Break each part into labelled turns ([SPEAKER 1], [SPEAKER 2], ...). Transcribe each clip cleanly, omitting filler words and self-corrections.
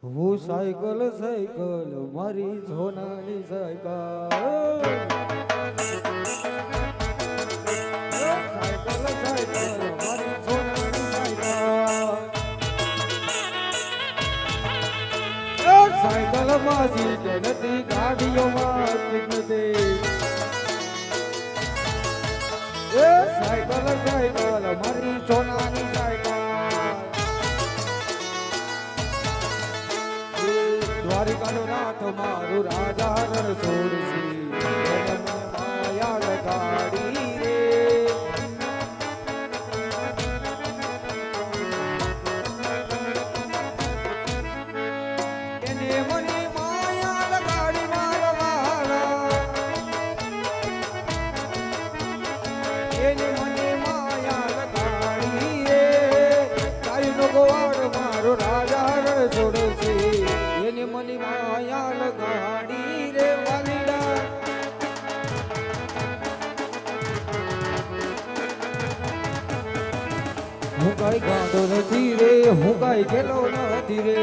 [SPEAKER 1] હું cycle cycle મારી સોનાની સાયકલ સાયકલ સાયકલ મારી સોનાની સાયકલ સાયકલ માં સીટ નથી ગાડીઓમાં સીટ નથી સાયકલ સાયકલ મારી સોનાની સાયકલ દ્વારિકાનો નાથ મારું રાજા રણ છોડશી માયા લગાડી રે એને મને માયા લગાડી મારા વાલા એને મને માયા લગાડી રે તારીનો ગોવાળ મારો રાજા રણ છોડશી એને મને માયા લગાડી રે વાલીડા હું કઈ ગાંડો નથી રે હું કઈ ખેલો નથી રે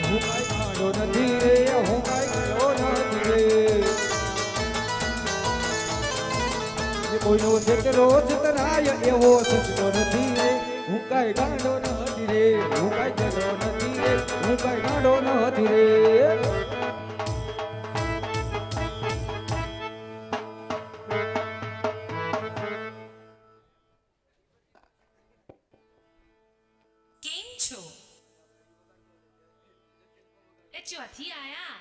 [SPEAKER 1] હું કઈ ગાંડો નથી રે હું કઈ ખેલો નથી રે કોઈનો છે કે રોજ તરાય એવો સચતો નથી રે હું કઈ ગાંડો નથી રે હું કઈ ખેલો નથી રે હું કઈ ગાંડો નથી રે
[SPEAKER 2] કેમ છો એ ચોથી આયા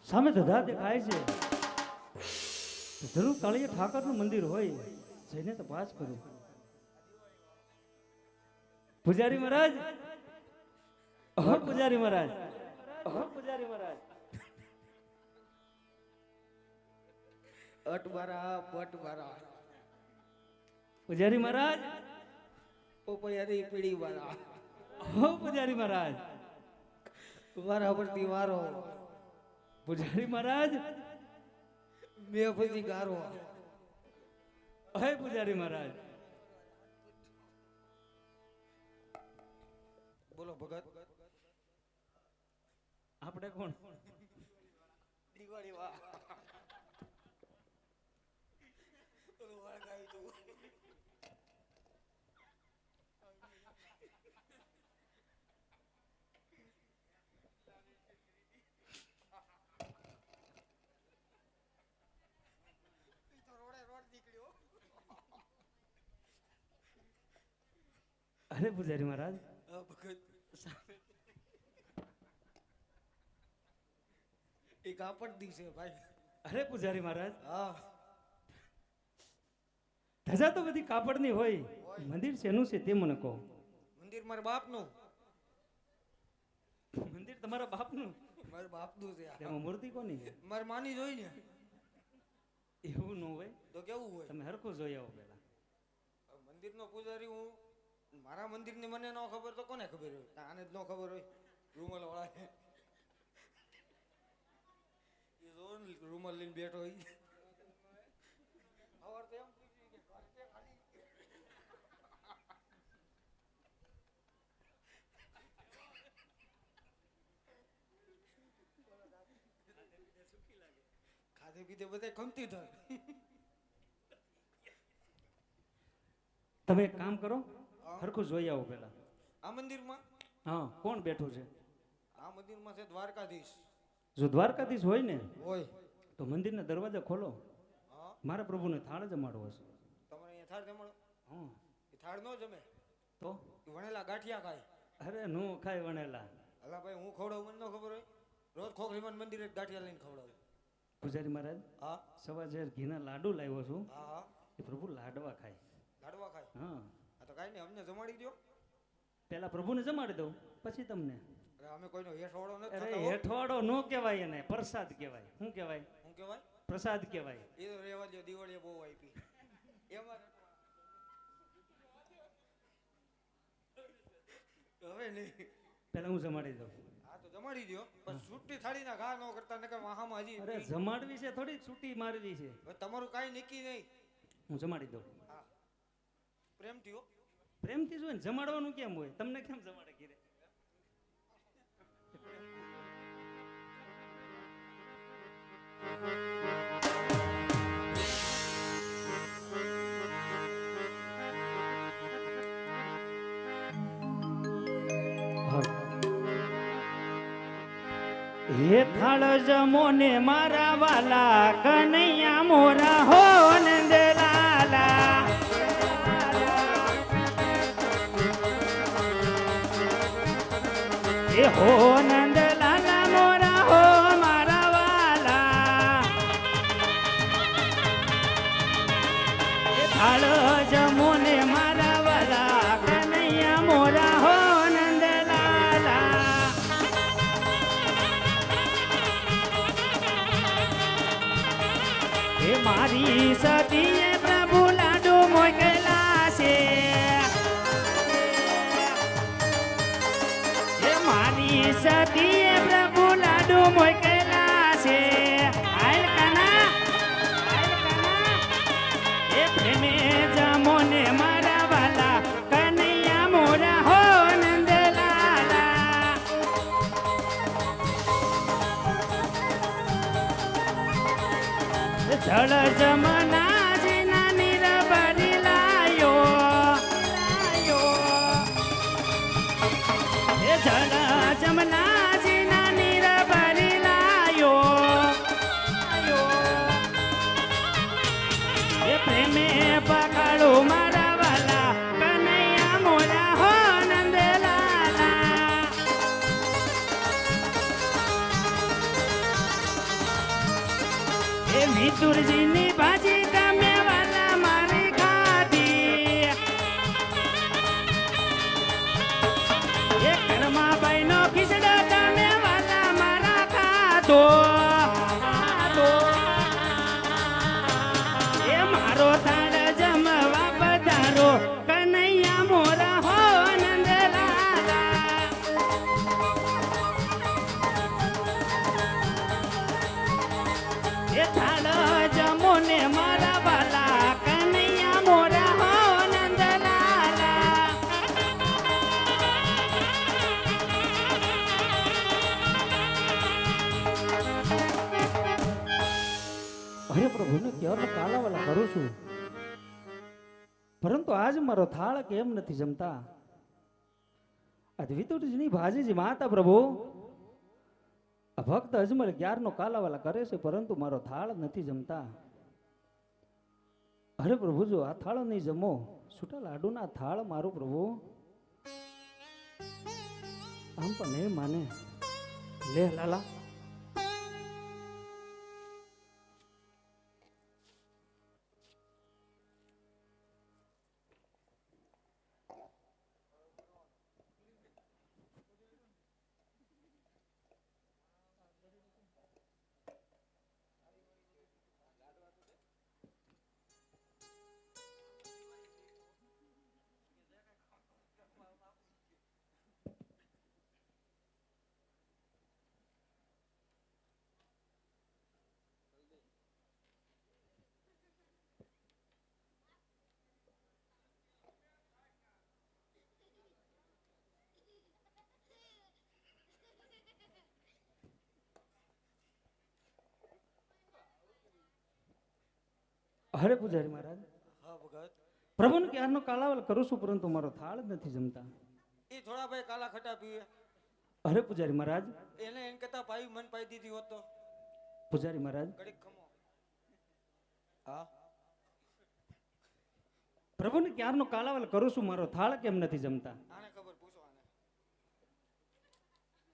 [SPEAKER 3] સામે ધધા દેખાય છે જરૂર કાળીએ ઠાકરનું મંદિર હોય જઈને તપાસ કરું. પૂજારી મહારાજ, પૂજારી મહારાજ, પૂજારી મહારાજ,
[SPEAKER 1] અટવારા પટવારા
[SPEAKER 3] પૂજારી મહારાજ,
[SPEAKER 1] પોપૈયારી પીડી વાળા
[SPEAKER 3] પૂજારી મહારાજ,
[SPEAKER 1] વારા પરથી વારો
[SPEAKER 3] પૂજારી મહારાજ,
[SPEAKER 1] બે પછી ગારો
[SPEAKER 3] હે પૂજારી મહારાજ.
[SPEAKER 1] બોલો ભગત
[SPEAKER 3] આપણે કોણ?
[SPEAKER 1] દિવાળી વાહ ઓલો વળગાવી દઉં
[SPEAKER 3] અરે પૂજારી મહારાજ,
[SPEAKER 1] એ કાપડ દીશે ભાઈ.
[SPEAKER 3] અરે પૂજારી મહારાજ,
[SPEAKER 1] હા
[SPEAKER 3] ધજા તો બધી કાપડની હોય, મંદિર શેનું છે તે મને કહો.
[SPEAKER 1] મંદિર મારા બાપનું
[SPEAKER 3] મંદિર તમારા બાપનું?
[SPEAKER 1] મારા બાપનું છે
[SPEAKER 3] તેમાં મૂર્તિ કોની છે?
[SPEAKER 1] મારી માની જોઈ ને.
[SPEAKER 3] એવું ન હોય
[SPEAKER 1] તો કેવું હોય?
[SPEAKER 3] તમે હરખું જોઈ આવો પેલા.
[SPEAKER 1] મંદિરનો પૂજારી હું, મારા મંદિરની મને ન ખબર તો કોને ખબર હોય? આને જ ન ખબર હોય રૂમાલ વાળા એ જો રૂમાલ લઈને બેઠો હોય. સવાર તો એમ પૂછ્યું કે ઘર છે ખાલી? ખાધે પીધે બધા ખમતી થાય.
[SPEAKER 3] તમે એક કામ કરો, હરખું જોઈ આવો પેલા.
[SPEAKER 1] આ મંદિરમાં?
[SPEAKER 3] હા, કોણ બેઠું છે?
[SPEAKER 1] આ મંદિરમાં છે દ્વારકાધીશ.
[SPEAKER 3] જો દ્વારકાધીશ હોય ને
[SPEAKER 1] હોય
[SPEAKER 3] તો મંદિરના દરવાજા ખોલો.
[SPEAKER 1] હા
[SPEAKER 3] મારા પ્રભુને થાળ જમાડવો છે.
[SPEAKER 1] તમારે અહીંયા થાળ જમાડો?
[SPEAKER 3] હા
[SPEAKER 1] એ થાળ ન જમે,
[SPEAKER 3] તો
[SPEAKER 1] એ વણેલા ગાંઠિયા ખાય.
[SPEAKER 3] અરે નો ખાય વણેલા.
[SPEAKER 1] અલા ભાઈ હું ખવડાવું મને ન ખબર હોય? રોજ ખોખરીમાં મંદિરે ગાંઠિયા લઈને ખવડાવું.
[SPEAKER 3] પૂજારી મહારાજ,
[SPEAKER 1] હા
[SPEAKER 3] સવા ઝેર ઘીના લાડુ લાવ્યો છું,
[SPEAKER 1] હા હા
[SPEAKER 3] એ પ્રભુ લાડવા ખાય.
[SPEAKER 1] લાડવા ખાય?
[SPEAKER 3] હા,
[SPEAKER 1] આ તો કાંઈ નહીં, અમને જમાડી દો.
[SPEAKER 3] પેલા પ્રભુને જમાડી દઉં પછી તમને.
[SPEAKER 1] અરે અમે કોઈનો હેઠવાડો નથી
[SPEAKER 3] અરે
[SPEAKER 1] થતા હો.
[SPEAKER 3] હેઠવાડો નો કહેવાય, એને પ્રસાદ કહેવાય. શું કહેવાય?
[SPEAKER 1] શું કહેવાય?
[SPEAKER 3] પ્રસાદ કહેવાય.
[SPEAKER 1] એ તો રેવા દો, દિવાળીએ બહુ આપી એમાં હવે નહીં.
[SPEAKER 3] પેલા હું જમાડી દઉં.
[SPEAKER 1] હા તો જમાડી દ્યો પણ છૂટી થાળીના ઘા ન કરતા નકર વાહામાં હજી
[SPEAKER 3] અરે જમાડવી છે થોડી છૂટી મારવી છે.
[SPEAKER 1] હવે તમારું કાંઈ નક્કી નહીં.
[SPEAKER 3] હું જમાડી દઉં.
[SPEAKER 1] હા પ્રેમથી હો.
[SPEAKER 3] પ્રેમથી જ હોય ને, જમાડવાનું કેમ હોય? તમને કેમ જમાડે ઘીરે? હે થાળ જમો ને મારા વાલા કનૈયા મોરા હો નંદલાલા. એ હો નંદલાલા મોરા હો મારા વાલા. એ થાળ જમો ને મારા વાલા કનૈયા મોરા હો નંદલાલા. એ મારી સતીએ પ્રભુ લાડુ મોકલા છે. એ મારી સતીએ પ્રભુ લાડુ મોકલા છે. આયલ કાના, આયલ કાના. એ પ્રેમે જમો ને મારા વાલા કનૈયા મોરા હો નંદલાલા. જળ જમના જીના નીર ભરી લાયો. એ જળ જમના જીના નીર ભરી લાયો. એ પ્રેમે પકડો મારા વાલા કનૈયા મોરા હો નંદલાલા. એ મિતુરજીની ભાજી તમે વાલા મારી ખાધી. એ કર્માબાઈનો ખીચડો તમે વાલા મારા ખાધો. એ મારો થાળ જમવા પધારો કનૈયા મોરા હો નંદલાલા. એ થાળ જમો ને મારા વાલા કનૈયા મોરા હો નંદલાલા. અરે પ્રભુને ક્યારે કાલાવાલા કરું છું, પરંતુ આજ મારો થાળ કેમ નથી જમતા? આ વિતુરજીની ભાજીજી માતા પ્રભુ આ ભક્ત અજમલ ક્યારનો કાલાવાલા કરે છે, પરંતુ મારો થાળ નથી જમતા. અરે પ્રભુ જો આ થાળ નહીં જમો, છૂટા લાડુના થાળ મારું પ્રભુ આમ પણ નહીં માને. લે લાલા. હરે પૂજારી મહારાજ.
[SPEAKER 1] હા ભગત.
[SPEAKER 3] પ્રભુને ક્યારનો કાલાવાલ કરું છું, પરંતુ મારો થાળ જ નથી જમતા.
[SPEAKER 1] એ થોડા ભાઈ કાલા ખટા પીવે.
[SPEAKER 3] અરે પૂજારી મહારાજ.
[SPEAKER 1] એને એન કરતા ભાઈ મન પાઈ દીધી હોત તો.
[SPEAKER 3] પૂજારી મહારાજ.
[SPEAKER 1] ઘડીક ખમો. હા
[SPEAKER 3] પ્રભુને ક્યારનો કાલાવાલ કરું છું, મારો થાળ કેમ નથી જમતા?
[SPEAKER 1] આને ખબર, પૂછો આને.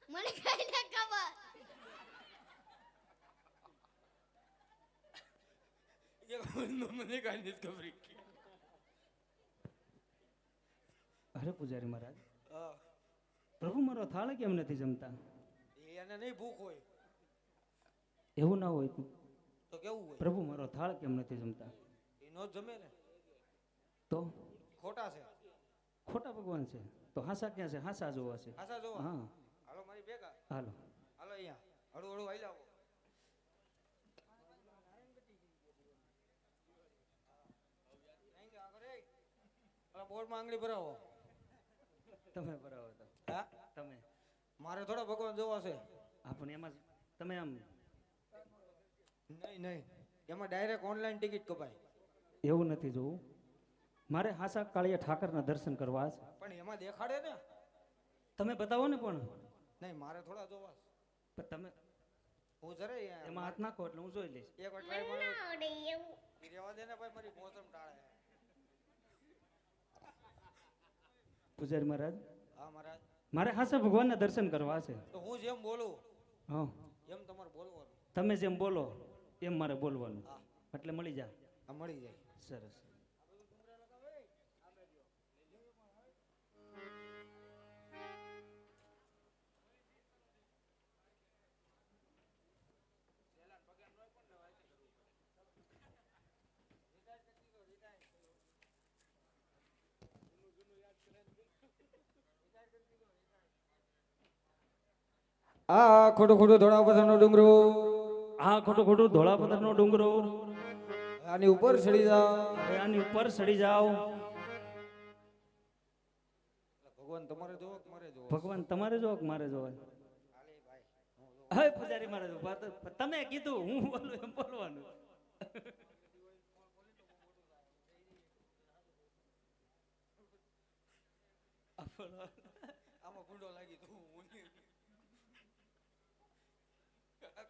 [SPEAKER 4] મને કઈ ના ખબર.
[SPEAKER 1] મને કઈ નથી ખબર.
[SPEAKER 3] અરે પૂજારી મહારાજ.
[SPEAKER 1] હા
[SPEAKER 3] પ્રભુ મારો થાળ કેમ નથી જમતા?
[SPEAKER 1] એને નહીં ભૂખ હોય.
[SPEAKER 3] એવું ના હોય
[SPEAKER 1] તો કેવું હોય?
[SPEAKER 3] પ્રભુ મારો થાળ કેમ નથી જમતા?
[SPEAKER 1] એ નો જમે ને.
[SPEAKER 3] તો
[SPEAKER 1] ખોટા છે.
[SPEAKER 3] ખોટા ભગવાન છે તો હાસા ક્યાં છે? હાસા જોવા છે.
[SPEAKER 1] હાસા જો.
[SPEAKER 3] હા
[SPEAKER 1] હાલો મારી ભેગા.
[SPEAKER 3] હાલો
[SPEAKER 1] હાલો અહીંયા હળુ હળુ હાલ આવો બોર્ડમાં આંગળી ભરાવો
[SPEAKER 3] તમે બરાબર તો
[SPEAKER 1] હા
[SPEAKER 3] તમે
[SPEAKER 1] મારે થોડા ભગવાન જોવા છે
[SPEAKER 3] આપણે એમાં તમે આમ
[SPEAKER 1] નહીં નહીં એમાં ડાયરેક્ટ ઓનલાઈન ટિકિટ કપાય
[SPEAKER 3] એવું નથી જોવું મારે હાસા કાળિયા ઠાકરના દર્શન કરવા છે
[SPEAKER 1] પણ એમાં દેખાડે ને
[SPEAKER 3] તમે બતાવો ને પણ
[SPEAKER 1] નહીં મારે થોડા જોવા છે.
[SPEAKER 3] પણ તમે
[SPEAKER 1] હું જરાય
[SPEAKER 3] એમાં હાથ નાખો એટલે હું જોઈ લઈશ
[SPEAKER 1] એક વાર ટ્રાય મારો ઈ રહેવા દે ને ભાઈ મારી મોસમ ટાળે
[SPEAKER 3] પૂજારી મહારાજ
[SPEAKER 1] હા મહારાજ
[SPEAKER 3] મારે હાસા ભગવાનના દર્શન કરવા છે
[SPEAKER 1] તો હું જેમ બોલું
[SPEAKER 3] હા
[SPEAKER 1] એમ તમારે બોલવાનું
[SPEAKER 3] તમે જેમ બોલો એમ મારે બોલવાનું
[SPEAKER 1] હા
[SPEAKER 3] એટલે મળી જાય
[SPEAKER 1] આ મળી જાય
[SPEAKER 3] સરસ
[SPEAKER 1] આ ખોટું ખોટું ધોળા પથ્થરનો ડુંગરો
[SPEAKER 3] આ ખોટું ખોટું ધોળા પથ્થરનો ડુંગરો
[SPEAKER 1] આની ઉપર ચડી જા
[SPEAKER 3] હવે આની ઉપર ચડી જાઓ
[SPEAKER 1] ભગવાન તમારે જોવો કે મારે જોવો
[SPEAKER 3] ભગવાન તમારે જો કે મારે જોવાય
[SPEAKER 1] હાલે ભાઈ
[SPEAKER 3] હવે પૂજારી મારે જો તમે કીધું હું બોલું એમ બોલવાનું
[SPEAKER 1] આમાં ગુંડો લાગી તું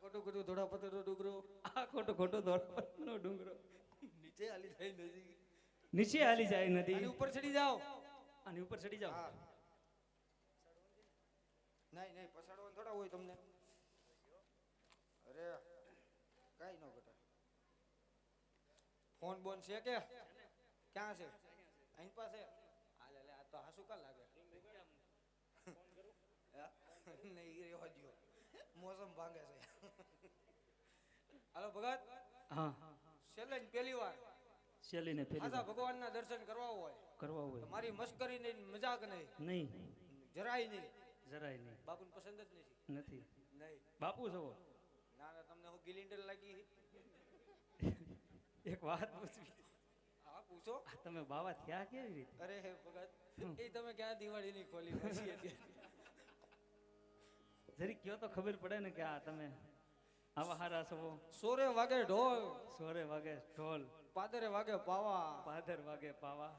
[SPEAKER 1] ખોટું ખોટું ધોળા પથ્થરનો ડુંગરો
[SPEAKER 3] આ ખોટું ખોટું ધોળા પથ્થરનો ડુંગરો
[SPEAKER 1] નીચે હાલી જાય નદી
[SPEAKER 3] નીચે હાલી જાય નદી
[SPEAKER 1] આની ઉપર ચડી જાઓ
[SPEAKER 3] આની ઉપર ચડી જાઓ
[SPEAKER 1] હા નહીં નહીં પછાડવાનું થોડા હોય તમને અરે કાઈ ન ઘટે ફોન બોન છે કે ક્યાં છે અહીં પાસે હાલે લે આ તો હાસુ કા લાગે નહીં ઈ રહેવા દ્યો મોસમ ભાંગે છે હાલો ભગત
[SPEAKER 3] હા
[SPEAKER 1] છેલ્લે જ પહેલી વાર
[SPEAKER 3] શેલીને પેલી
[SPEAKER 1] આજા ભગવાનના દર્શન કરવા હોય
[SPEAKER 3] કરવા હોય
[SPEAKER 1] મારી મસ્કરી નહીં મજાક નહીં
[SPEAKER 3] નહીં
[SPEAKER 1] જરાય નહીં
[SPEAKER 3] જરાય નહીં
[SPEAKER 1] બાપુને પસંદ જ નથી
[SPEAKER 3] નથી
[SPEAKER 1] નહીં
[SPEAKER 3] બાપુ છો
[SPEAKER 1] ના ના તમને હું ગિલિન્ડર લાગી
[SPEAKER 3] એક વાત પૂછવી
[SPEAKER 1] હા પૂછો
[SPEAKER 3] આ તમે બાવા થયા કેવી રીતે
[SPEAKER 1] અરે હે ભગત એ તમે ક્યાં દિવાળીની ખોલી પછી
[SPEAKER 3] જરી કયો તો ખબર પડે ને કે આ તમે આવા હારા છો
[SPEAKER 1] સોરે વાગે ઢોલ
[SPEAKER 3] સોરે વાગે ઢોલ
[SPEAKER 1] પાદરે વાગે પાવા
[SPEAKER 3] પાદર વાગે પાવા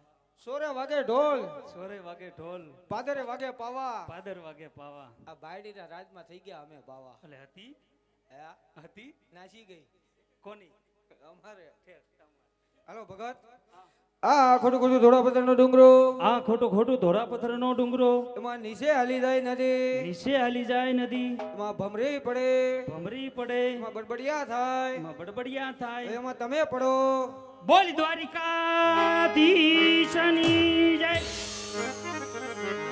[SPEAKER 1] સોરે વાગે ઢોલ
[SPEAKER 3] સોરે વાગે ઢોલ
[SPEAKER 1] પાદરે વાગે પાવા
[SPEAKER 3] પાદર વાગે પાવા
[SPEAKER 1] આ બાયડીના રાજમાં થઈ ગયા અમે બાવા
[SPEAKER 3] એટલે હતી
[SPEAKER 1] હે
[SPEAKER 3] હતી
[SPEAKER 1] નાસી ગઈ
[SPEAKER 3] કોની
[SPEAKER 1] અમારે
[SPEAKER 3] ઠેક
[SPEAKER 1] હાલો ભગત આ ખોટું ખોટું ધોળા પથ્થરનો ડુંગરો
[SPEAKER 3] આ ખોટું ખોટું ધોરા પથ્થરનો ડુંગરો
[SPEAKER 1] એમાં નીચે હાલી જાય નદી
[SPEAKER 3] નીચે હાલી જાય નદી
[SPEAKER 1] એમાં ભમરી પડે
[SPEAKER 3] ભમરી પડે
[SPEAKER 1] એમાં બડબડિયા થાય
[SPEAKER 3] એમાં બડબડિયા થાય
[SPEAKER 1] એમાં તમે પડો
[SPEAKER 3] બોલ દ્વારિકાધીશની જય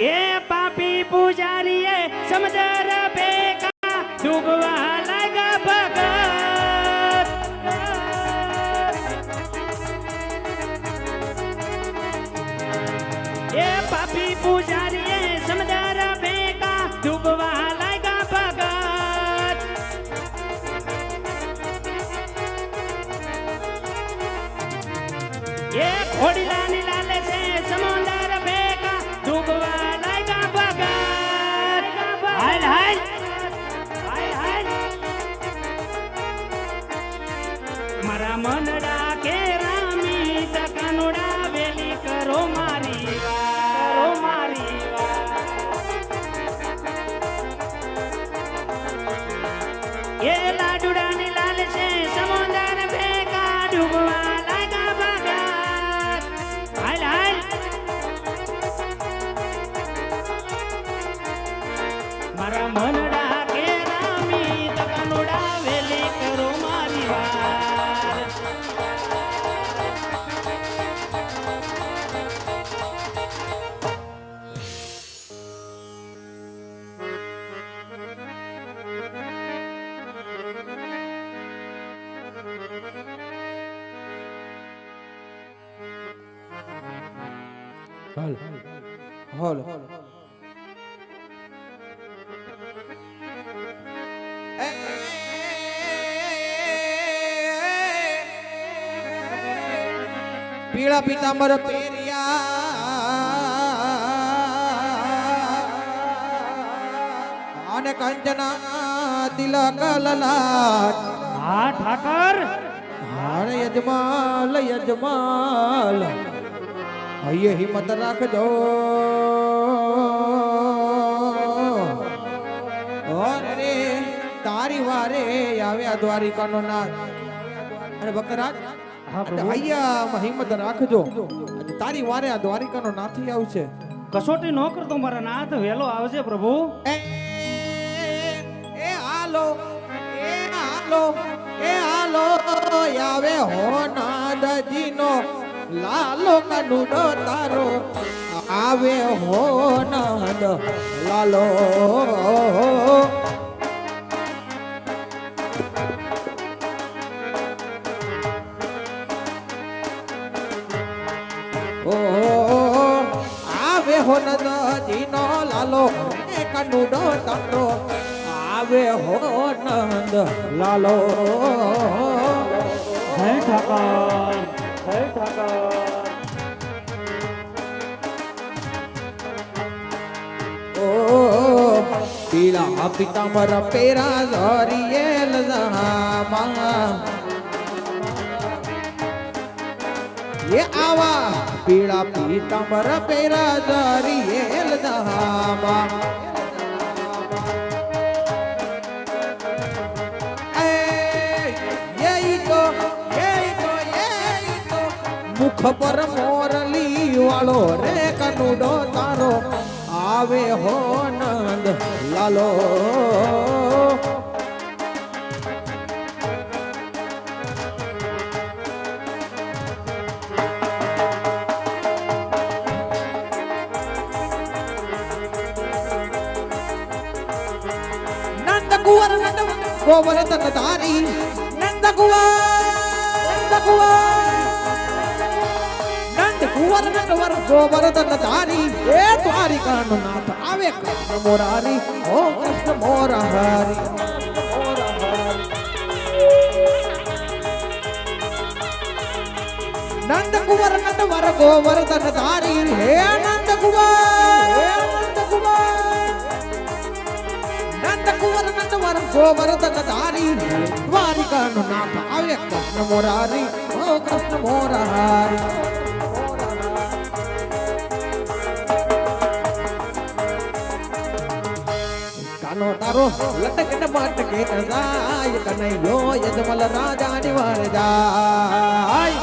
[SPEAKER 3] એ પાપી પૂજારીએ સમજર ભેગા ડૂબવા લાગા ભગત એ પાપી પૂજારીએ સમજર ભેગા ડૂબવા લાગા ભગત એ ઘોડીલાની લાલે છે સમુંદર ભેગા ડૂબવા લાગ્યા ભગત હાલ હાલ હાલ હાલ મારા મનડા કે રામી તકનુડા વેલી કરો મારી કરો મારી એ લાડુડાની લાલ છે સમુંદર ભેગા ડૂબવા લાગ્યા ભગત હાલ હાલ મારા મનડા કે રામી તકનુડા વેલી કરો મારી વાર
[SPEAKER 1] હાલ હાલ પીળા પીતાંબર પહેર્યા અને કંચના તિલક લલાટ.
[SPEAKER 3] હા ઠાકર
[SPEAKER 1] હારે યજમાલ યજમાલ હૈયે હિંમત રાખજો. અરે રે તારી વારે આવ્યા દ્વારિકાનો નાથ. અને બકરાજ
[SPEAKER 3] હા પ્રભુ
[SPEAKER 1] હૈયામાં હિંમત રાખજો. તારી વારે આ દ્વારિકાનો નાથી આવશે.
[SPEAKER 3] કસોટી ન કરતો મારા નાથ વેલો આવજે પ્રભુ.
[SPEAKER 1] એ હાલો એ હાલો એ હાલો આવે હો નાદજીનો લાલો કનુડો તારો આવે હો નાદ લાલો. ઓ આવે હો નંદજીનો લાલો એ કનુડો તારો આવે હો નંદ લાલો.
[SPEAKER 3] હે ઠાકર હે ઠાકર.
[SPEAKER 1] ઓ પીળા પિતાંબર પેરા ધરિયેલ જહામાં એ આવા પીળા પીતાંબર પેરા ધરિયેલ જહામાં. મુખ પર મોરલી વાળો રે કનુડો તારો આવે હો નંદ લાલો. નંદ કુંવર નંદ ગોવર્ધન ધારી નંદ કુંવર કુંવર ગોવર્ધન ધારી એ દ્વારિકાનો નાથ આવે કૃષ્ણ મોરારી ઓ કૃષ્ણ મોરારી. નંદ કુંવર ગોવર્ધન ધારી હે નંદ કુંવર ગોવર્ધન ધારી દ્વારિકાનો નાથ આવે કૃષ્ણ મોરારી ઓ કૃષ્ણ મોરારી. કાનો તારો લટકે મટકે જાય કનૈયો યજમલ રાજાની વાર જાય.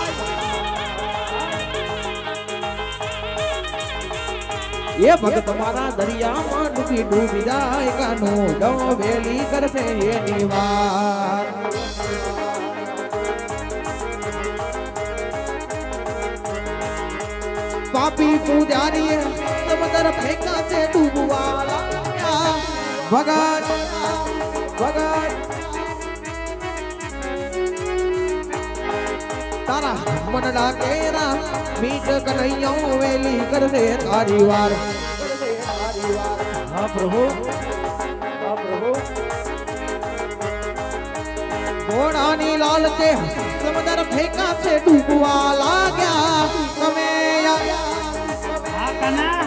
[SPEAKER 1] એ ભગત મારા દરિયામાં ડૂબી જાય કાનો ડોવેલી કરશે એની વાર. પાપી પૂજારી સમદર ફેંકા છે ડૂબવાલા ભગત ભગત તારા મનડા કેરા મીઠ કનૈયો વેલી કરશે તારી વાર.
[SPEAKER 3] હા પ્રભુ હા પ્રભુ.
[SPEAKER 1] ઘોડાની લાલ છે સમદર ફેંકા છે ડૂબવા લાગ્યા તમે
[SPEAKER 3] હા કના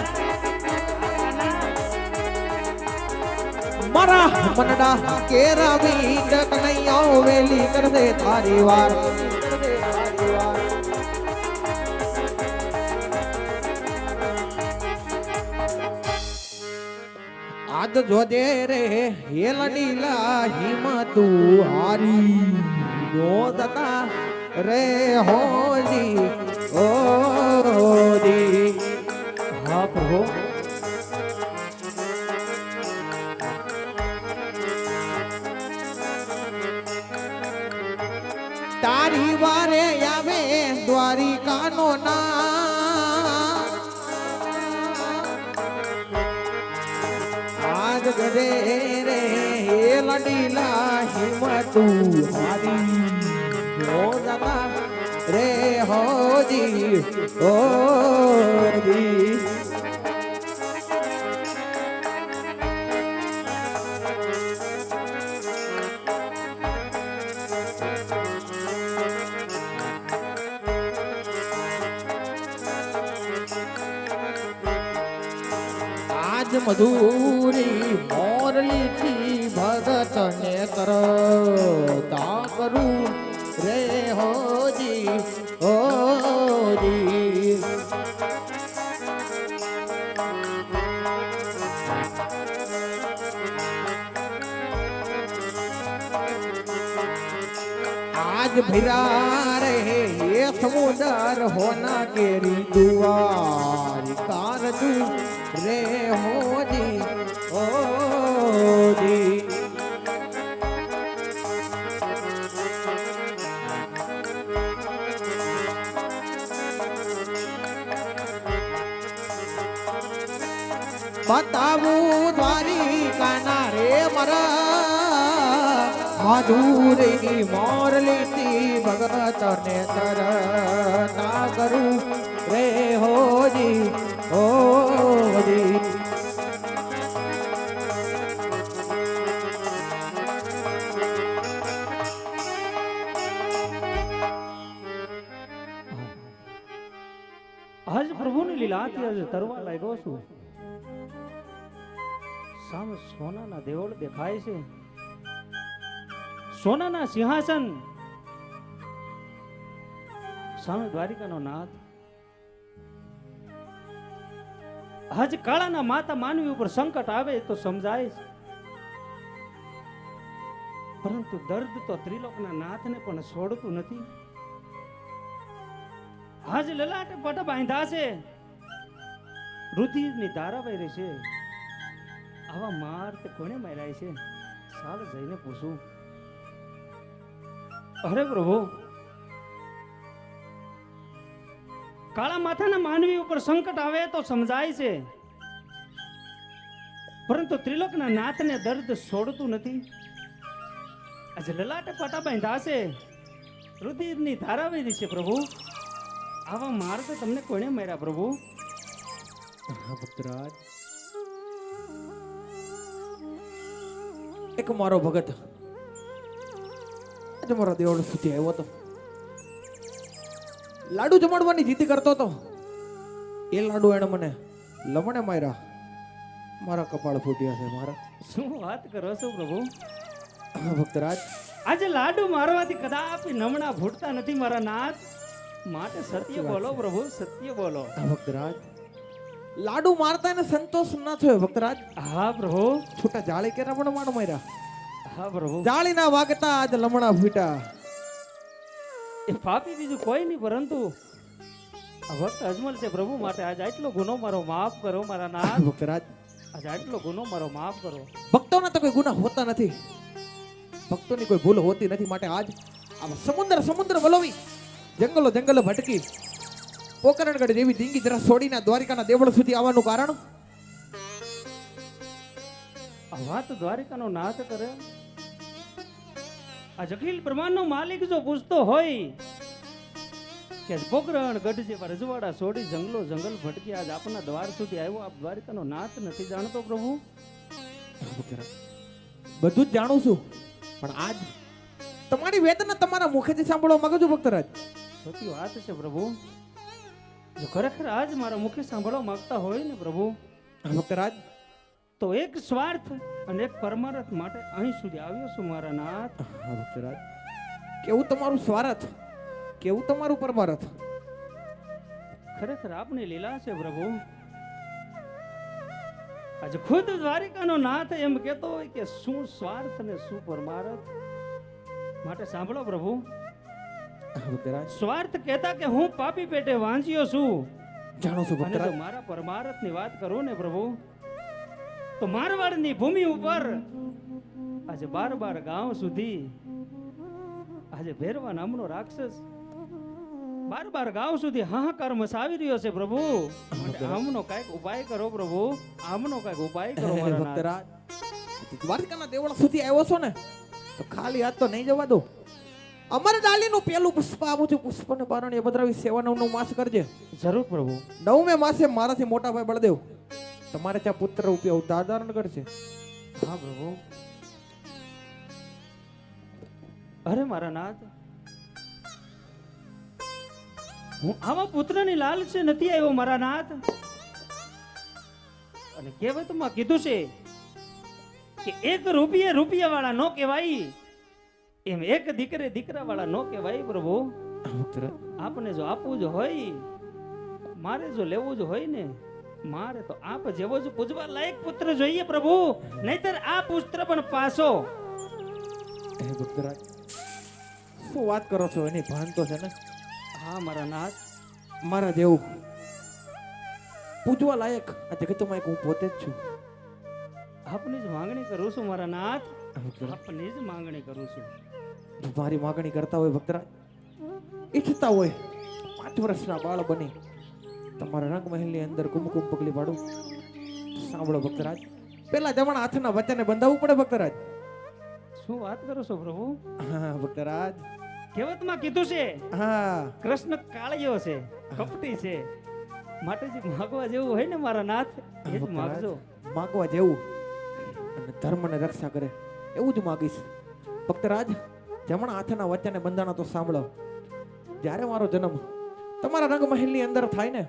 [SPEAKER 1] મારા મનડા કેરા મીઠ કનૈયો વેલી કરશે તારી વાર. આજ જોજે રે હેલડીલા હિમતું હારી નો દતા રે હોજી ઓજી.
[SPEAKER 3] હા પ્રભુ
[SPEAKER 1] તારી વારે આવે દ્વારિકાનો ના આજ ગરે રે હેલડીલા હિમતું હારી નો દતા રે હોજી ઓજી.
[SPEAKER 4] મધુરી મોરલીથી ભગતને કરતા કરું રે હોજી હોજી. आज भिरा रहे ये समुदर होना केरी दुआर कार तू रे होजी होजी. बताऊं द्वारिका रे मरा मधुरी मोरलीથી ભગત ને તરતા કરું રે હોજી હોજી.
[SPEAKER 3] આજ પ્રભુની લીલાથી આજ તરવા લાગ્યો છું. સામે સોનાના દેવળ દેખાય છે, સોનાના સિંહાસન, સામે દ્વારિકાનો નાથ. આજ કાળાના માતા માનવી ઉપર સંકટ આવે તો સમજાય છે, પરંતુ દર્દ તો ત્રિલોકના નાથને પણ છોડતું નથી. આજ લલાટે પટ બાંધા છે, રુધિરની ધારા વહી રહી છે. આવા માર તે કોને માર્યા છે? સાલ જઈને પૂછું. અરે પ્રભુ, કાળા માથાના માનવી ઉપર સંકટ આવે તો સમજાય છે, પરંતુ ત્રિલોકના નાથને દર્દ છોડતું નથી. આજે લલાટે પટા બાંધા છે, રુધિરની ધારા વહી રહી છે. પ્રભુ, આવા માર તો તમને કોને માર્યા પ્રભુ?
[SPEAKER 4] ભક્તરાજ, એક મારો ભગત આજે મારા દેવળ સુધી આવ્યો હતો. લાડુ જમાડવાની જીદ કરતો હતો. એ લાડુ એને મને લમણે માર્યા. મારા કપાળ ફૂટ્યા છે. મારા
[SPEAKER 3] શું વાત કરો છો પ્રભુ?
[SPEAKER 4] ભક્તરાજ,
[SPEAKER 3] આજે લાડુ મારવાથી કદાપી નમણા ફૂટતા નથી મારા નાથ. માટે સત્ય બોલો પ્રભુ, સત્ય બોલો.
[SPEAKER 4] ભક્તરાજ, લાડુ મારતા એને સંતોષ ન થયો. ભક્તરાજ,
[SPEAKER 3] હા પ્રભુ.
[SPEAKER 4] છૂટા જાળી કે રમણ માણ માર્યા.
[SPEAKER 3] હા પ્રભુ.
[SPEAKER 4] જાળી ના વાગતા આજ લમણા ફૂટ્યા.
[SPEAKER 3] એ પાપી બીજું કોઈ નહીં, પરંતુ આ ભક્ત અજમલ છે પ્રભુ. માટે આજ આટલો ગુનો મારો માફ કરો મારા નાથ.
[SPEAKER 4] ભક્તરાજ,
[SPEAKER 3] આજ આટલો ગુનો મારો માફ કરો.
[SPEAKER 4] ભક્તોના તો કોઈ ગુના હોતા નથી, ભક્તોની કોઈ ભૂલ હોતી નથી. માટે આજ આ સમુદ્ર વલોવી, જંગલો ભટકી, પોકરણગઢ જેવી ડીંગી જરા છોડીને દ્વારિકાના દેવળ સુધી આવવાનું કારણ?
[SPEAKER 3] આ વાત દ્વારિકાનો નાથ કરે. આ અખિલ બ્રહ્માંડનો માલિક જો પૂછતો હોય કે પોકરણ ગઢ જેવા રજવાડા છોડી જંગલ ભટકી આજ આપના દ્વાર સુધી આવ્યો, આપ દ્વારિકાનો નાથ નથી જાણતો પ્રભુ?
[SPEAKER 4] બધું જ જાણું છું, પણ આજ તમારી વેદના તમારા મુખેથી સાંભળવા માંગુ છું. ભક્તરાજ,
[SPEAKER 3] સત્ય વાત છે પ્રભુ. જો ખરેખર આજ મારા મુખે સાંભળવા માંગતા હોય ને પ્રભુ,
[SPEAKER 4] ભક્તરાજ,
[SPEAKER 3] તો એક સ્વાર્થ અને એક પરમાર્થ માટે અહીં સુધી આવ્યો છું મારા નાથ.
[SPEAKER 4] ભક્તરાજ, કેવું તમારું સ્વાર્થ, કેવું તમારું પરમાર્થ?
[SPEAKER 3] ખરેખર આપની લીલા છે પ્રભુ. આજે ખુદ દ્વારિકાનો નાથ એમ કહેતો હોય કે શું સ્વાર્થ ને શું પરમાર્થ. માટે સાંભળો પ્રભુ. સ્વાર્થ કહેતા કે હું પાપી પેટે વાંચ્યો છું.
[SPEAKER 4] જાણો છો
[SPEAKER 3] અને
[SPEAKER 4] ભક્તરાજ,
[SPEAKER 3] જો મારા પરમાર્થની વાત કરું ને પ્રભુ, તો મારવાડની ભૂમિ ઉપર આજે 12 ગાંવ સુધી આજે ભેરવા નામનો રાક્ષસ 12 ગાંવ સુધી હાહાકાર મચાવી રહ્યો છે પ્રભુ. આમનો કઈક ઉપાય કરો પ્રભુ, આમનો કઈક ઉપાય કરો મારા નાથ.
[SPEAKER 4] ભક્તરાજ, દ્વારકાના દેવળ સુધી આવ્યો છો ને, તો ખાલી હાથ તો નહીં જવા દો. અમર ડાલીનું પેલું પુષ્પ આપું છું. પુષ્પને બારણીએ પધરાવી સેવા 9 માસ કરજે.
[SPEAKER 3] જરૂર પ્રભુ.
[SPEAKER 4] 9મે માસે મારાથી મોટા ભાઈ બળદેવ તમારે ત્યાં પુત્ર રૂપિયા ઉતારણ કરશે.
[SPEAKER 3] હા પ્રભુ. અરે મારા નાથ, હું આવા પુત્રની લાલચે નથી આવ્યો મારા નાથ. અને કહેવતમાં કીધું છે કે એક રૂપિયા વાળા નો કહેવાય, એમ એક દીકરા વાળા નો કહેવાય પ્રભુ. આપને જો આપવું જ હોય, મારે જો લેવું જ હોય ને, મારે તો આપ જેવો જ પૂજવા લાયક પુત્ર જોઈએ પ્રભુ, નહીતર આ પુત્ર પણ પાછો.
[SPEAKER 4] હે ભક્તરાજ, શું વાત કરો છો? એની ભાન તો છે ને.
[SPEAKER 3] હા મારા નાથ,
[SPEAKER 4] મારા જેવું પૂજવા લાયક આ જગતમાં એક હું પોતે જ છું.
[SPEAKER 3] આપની જ માંગણી કરું છું મારા નાથ, આપની જ માંગણી કરું છું.
[SPEAKER 4] મારી માંગણી કરતા હોય ભક્તરાજ, ઈચ્છતા હોય 5 વર્ષના બાળ બની તમારા રંગમહેલની અંદર કુમકુમ પગલી પાડું, સાંભળો ભક્તરાજ, પેલા જમણા હાથના વચને બંધાવવું પડે ભક્તરાજ.
[SPEAKER 3] શું વાત કરો છો પ્રભુ?
[SPEAKER 4] હા ભક્તરાજ,
[SPEAKER 3] કહેવતમાં કીધું છે
[SPEAKER 4] હા
[SPEAKER 3] કૃષ્ણ કાળિયો છે, કપટી છે, માટે જે માગવા જેવું હોય ને મારા નાથ, એ જ માગજો.
[SPEAKER 4] માગવા જેવું અને ધર્મને રક્ષા કરે એવું જ માગીશ ભક્તરાજ. જમણા હાથના વચને બંધાણા તો સાંભળો, જ્યારે મારો જન્મ તમારા રંગમહેલની અંદર થાય ને,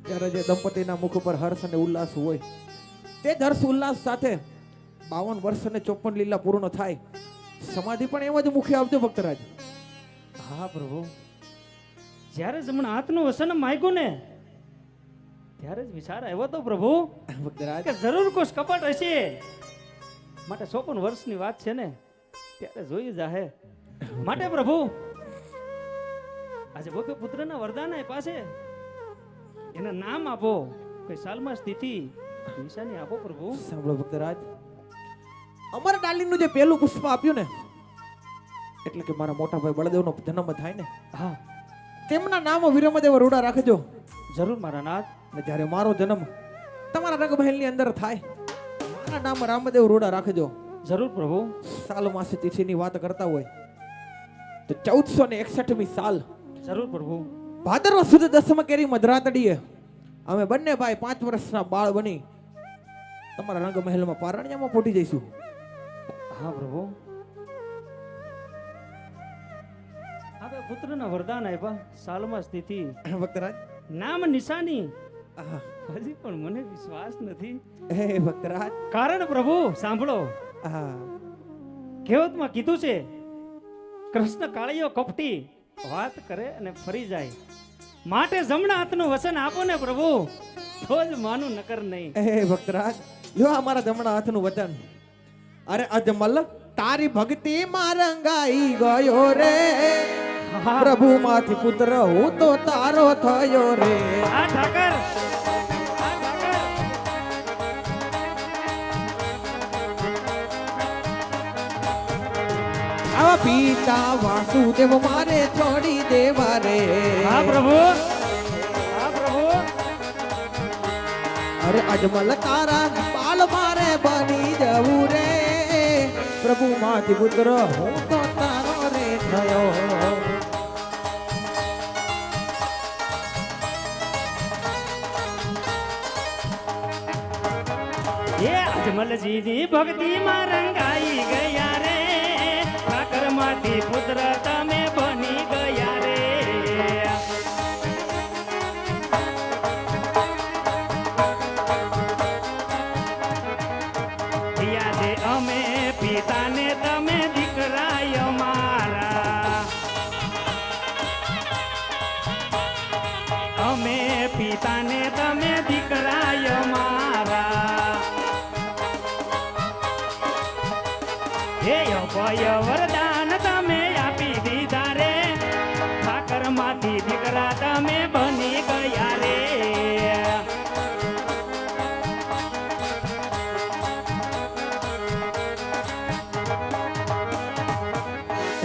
[SPEAKER 4] ત્યારે જે દંપતીના મુખ ઉપર હર્ષ અને ઉલ્લાસ હોય, તે જ હર્ષ ઉલ્લાસ સાથે 52 વર્ષ અને 54 લીલા પૂર્ણ થાય, સમાધિ પણ એમ જ મુખે આવજો ભક્તરાજ.
[SPEAKER 3] હા પ્રભુ, જ્યારે જમણા હાથનું વસન માગ્યું ને, ત્યારે જ વિચાર આવ્યો તો પ્રભુ
[SPEAKER 4] ભક્તરાજ,
[SPEAKER 3] કે જરૂર કોઈ કપટ હશે, માટે 54 વર્ષની વાત છે ને, ત્યારે જોઈ જાહે. માટે પ્રભુ આજે બોપે પુત્રના વરદાન આપ્યા છે, એના નામ આપો, કઈ સાલમાં સ્થિતિ નિશાની આપો પ્રભુ.
[SPEAKER 4] સાંભળો ભક્તરાજ, અમર ડાલીનું જે પહેલું પુષ્પ આપ્યું ને, એટલે કે મારા મોટા ભાઈ બળદેવનો જન્મ થાય ને,
[SPEAKER 3] હા
[SPEAKER 4] તેમના નામ વિરમદેવ રૂડા રાખજો.
[SPEAKER 3] જરૂર મારા નાથ.
[SPEAKER 4] અને જ્યારે મારો જન્મ તમારા રંગમહેલની અંદર થાય, મારા નામ રામદેવ રૂડા રાખજો.
[SPEAKER 3] જરૂર પ્રભુ.
[SPEAKER 4] સાલ માસે તિથિની વાત કરતા હોય તો 1461મી સાલ,
[SPEAKER 3] જરૂર પ્રભુ.
[SPEAKER 4] ભાદરવા સુદ દસમ કેરી મધરાતડીએ અમે બંને ભાઈ 5 વર્ષના બાળ બની તમારા રંગમહેલમાં પારણ્યમાં પોટી જઈશું.
[SPEAKER 3] હા પ્રભુ. હવે પુત્રના વરદાન આપ્યા, સાલમાં સ્થિતિ,
[SPEAKER 4] ભક્તરાજ,
[SPEAKER 3] નામ નિશાની,
[SPEAKER 4] આહા,
[SPEAKER 3] હજી પણ મને વિશ્વાસ નથી.
[SPEAKER 4] હે ભક્તરાજ,
[SPEAKER 3] કારણ પ્રભુ સાંભળો,
[SPEAKER 4] આહા,
[SPEAKER 3] કહેવતમાં કીધું છે કૃષ્ણ કાળિયો કપટી વાત કરે અને ફરી જાય, માટે જમણા હાથનું વસન આપો ને પ્રભુ, તો જ માનું નકર નહીં.
[SPEAKER 4] હે ભક્તરાજ, લ્યો આ મારા જમણા હાથનું વચન. અરે અજમલ તારી ભક્તિ માં રંગાઈ ગયો રે, પ્રભુ માંથી પુત્ર હું તો તારો થયો રે.
[SPEAKER 3] આ ઠાકર,
[SPEAKER 4] આવા પિતા વાસુદેવ મારે છોડી દેવા રે.
[SPEAKER 3] હા પ્રભુ, હા પ્રભુ.
[SPEAKER 4] અરે અજમલ તારા પાલ મારે બની જવું રે, પ્રભુ માંથી પુત્ર હું તો તારો રે થયો.
[SPEAKER 3] એ અજમલજીની ભક્તિમાં રંગાઈ ગયા રે, ઠાકર માંથી પુત્ર તમે બની ગયા રે. યાદે અમે પિતાને તમે દીકરાય મારા, અમે પિતાને તમે દીકરાય મારા. હે અભય વરદાન તમે આપી દીધા રે, ઠાકર માંથી દીકરા તમે બની ગયા રે.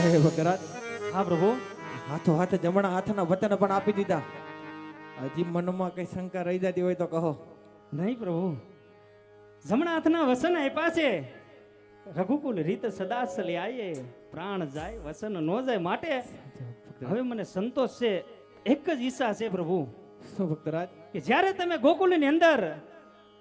[SPEAKER 4] હે ભક્તરાજ,
[SPEAKER 3] હા પ્રભુ.
[SPEAKER 4] હાથો હાથે જમણા હાથના વચન પણ આપી દીધા. હજી મનમાં કઈ શંકા રહી જતી હોય તો કહો.
[SPEAKER 3] નહીં પ્રભુ, જમણા હાથના વસન આપ્યા છે, રઘુકુલ રીત સદા સલ્યાયે, પ્રાણ જાય વસન નો જાય, માટે હવે મને સંતોષ છે. એક જ ઈચ્છા છે પ્રભુ,
[SPEAKER 4] શું ભક્તરાજ?
[SPEAKER 3] કે જ્યારે તમે ગોકુલની અંદર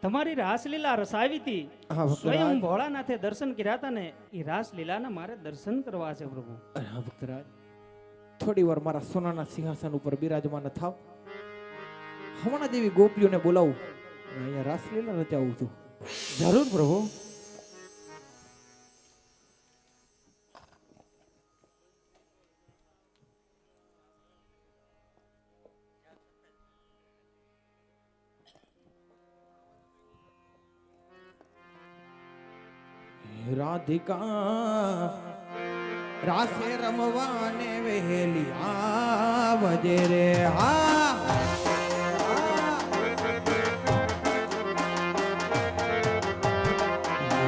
[SPEAKER 3] તમારી રાસલીલા રસાવી હતી,
[SPEAKER 4] હા ભક્તરાજ.
[SPEAKER 3] સ્વયં ભોળાનાથે દર્શન કર્યા હતા ને, એ રાસલીલાના મારે દર્શન કરવા છે પ્રભુ.
[SPEAKER 4] હા ભક્તરાજ, થોડી વાર મારા સોનાના સિંહાસન ઉપર બિરાજમાન થાવ. હમણાં જેવી ગોપીઓને બોલાવું, અહીંયા રાસલીલા રચાવું છું.
[SPEAKER 3] જરૂર પ્રભુ.
[SPEAKER 4] રાધિકા રાસે રમવાને વહેલી આવજે રે. હા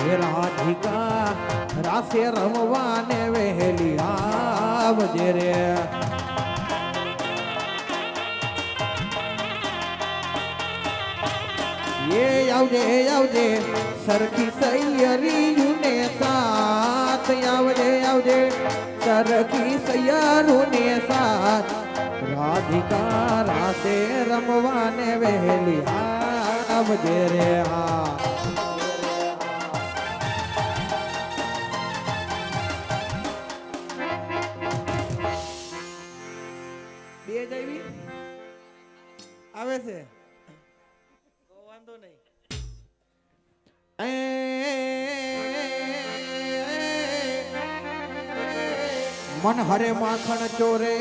[SPEAKER 4] હે રાધિકા રાસે રમવાને વહેલી આવજે રે. આવજે આવજે સરખી સૈયરીયુને સાથ આવજે આવજે સરખી સૈયરુને સાથ. રાધિકા રાતે રમવાને વહેલી આવજે રે. હા બે જઈવી આવે છે વાંધો નહીં. મન હરે માખણ ચોરે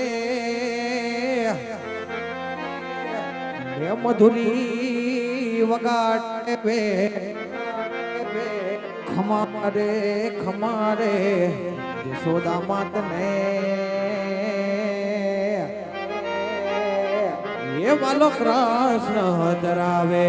[SPEAKER 4] મધુરી વગાડે બે ખમારે ખમારે યશોદા માત ને એ વાલો કૃષ્ણ ધરાવે.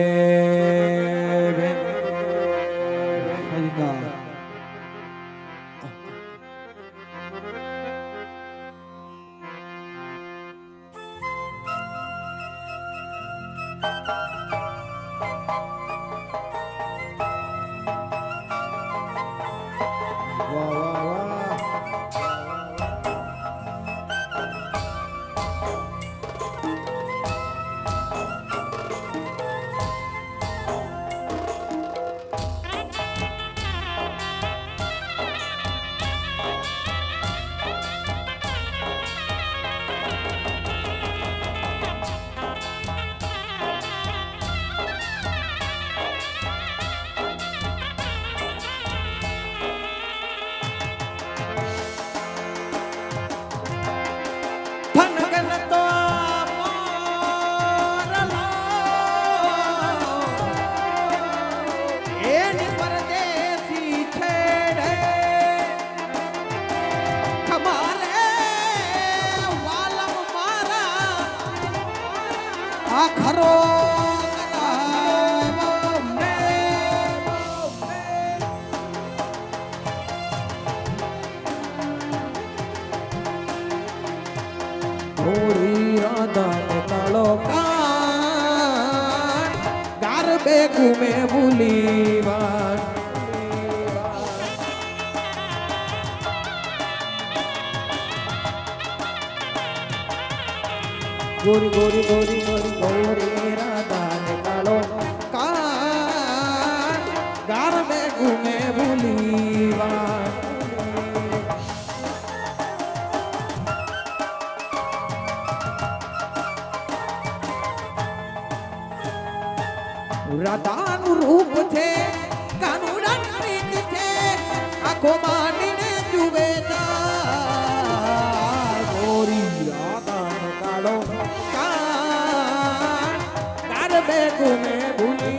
[SPEAKER 4] ખરો થોડી રાધા કાળો કાન ગાર બે ઘૂમે ભૂલીવા. ગોરી ગોરી ગોરી ગોરી ગોરી રાધા ને કાળો કાન ગાર બે ઘૂમે ભૂલીવા. રાધાનું રૂપ છે કાનુડાનું રીત છે આખો માંડીને જુએ ગોરી રાધાનો કાળો કાન તાર બે ગુમે ભૂલી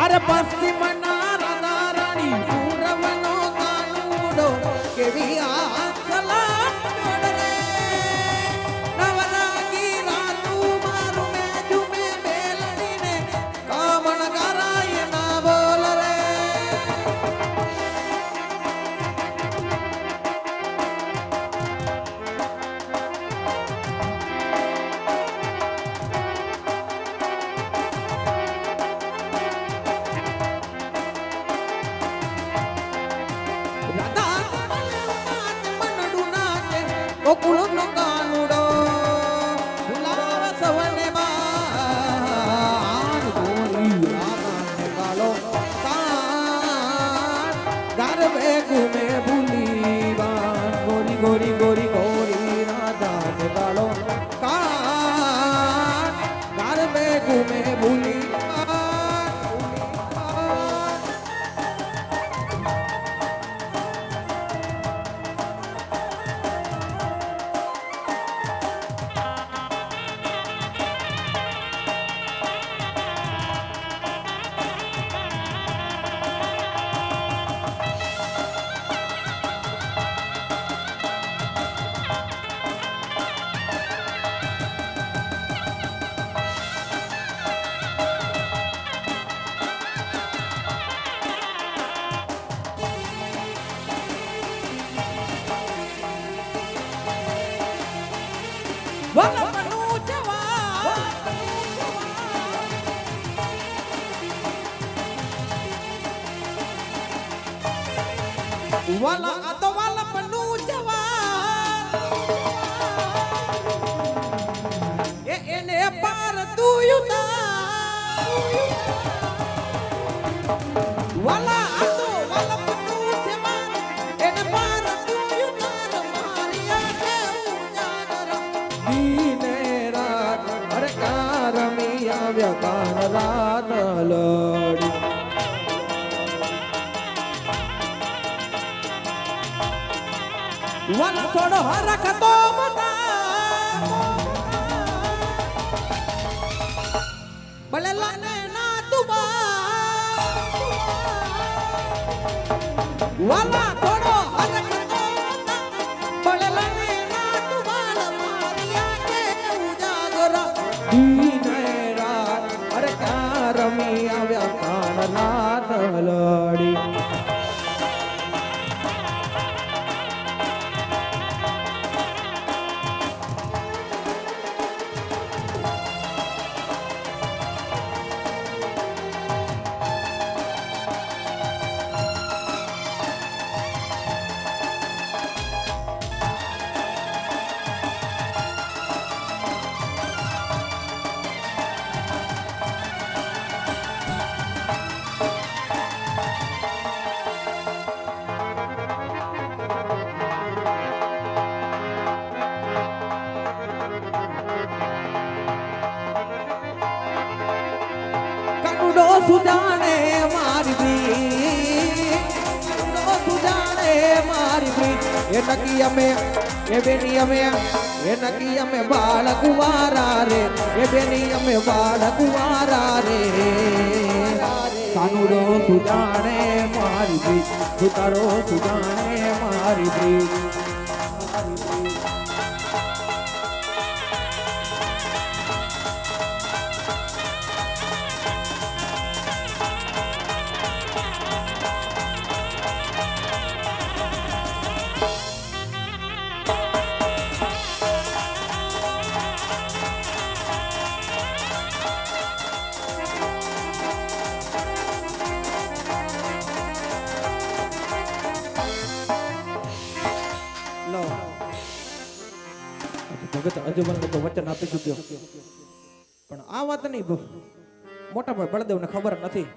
[SPEAKER 4] અરે પશ્ચિમના રાધા રાણી પૂરવનો કાનુડો કેવી આ સલામ રે નવરાગી રાતું મારું મેજુ મે બેલડીને કામણ કરાય ના બોલ રે. ગોકુળનો કાનુડો ઘૂમે ભૂલીવાન ગોરી ગોરી ગોરી ગોરી રાધા ને ગાળો કાન ગાર બે ઘૂમે ભૂલીવાન વલપનું જવાન વાલા આ તો વલપનું જવાન એને પાર તું વાલા આ તો વલપનું જવાન એને પાર તું મારી આંખે ઉજાગર દીને રાત અરે કારમી આવ્યા કાન રાત લડી વન થોડો હરખ તો ભલે લાને ના તુબા વાલા થોડો હરખ તો ભલે લાને ના તુબા મારી આંખે ઉજાગર દીને રાત અરે કારમી આવ્યા કાન રાત લડી કનુડો સુજાણે મારી પ્રીત કનુડો સુજાણે મારી પ્રીત એ નકી અમે એ બેની અમે એ નકી અમે બાળ કુવારા રે એ બેની અમે બાળ કુવારા રે કાનુડો સુજાણે મારી પ્રીત સુતારો સુજાણે મારી પ્રીત ભગત અજુબનને તો વચન આપી ચૂક્યો પણ આ વાત નહીં મોટા ભાઈ બળદેવને ખબર નથી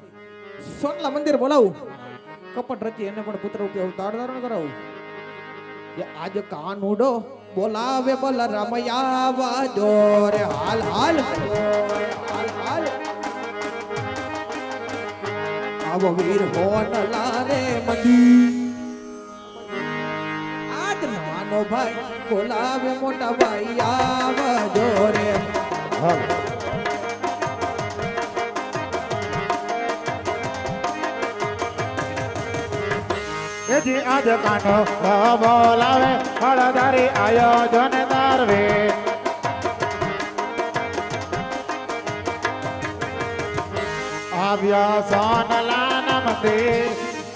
[SPEAKER 4] સોનલા મંદિર બોલાવું કપટ રચી એને પણ પુત્ર રૂપે અવતાર ધારણ કરાવું કે આજ કાનુડો બોલાવે બલરામયા વાજો રે હાલ હાલ હાલ હાલ આવો વીર હોનલા રે મંદી આજ નાનો ભાઈ બોલાવે મોટા ભાઈ આવજો રે હાલ
[SPEAKER 5] એથી આજ કાનો બોલાવે હળદારી આયોજન તારવે આવ્યા સોનલાના મંદિર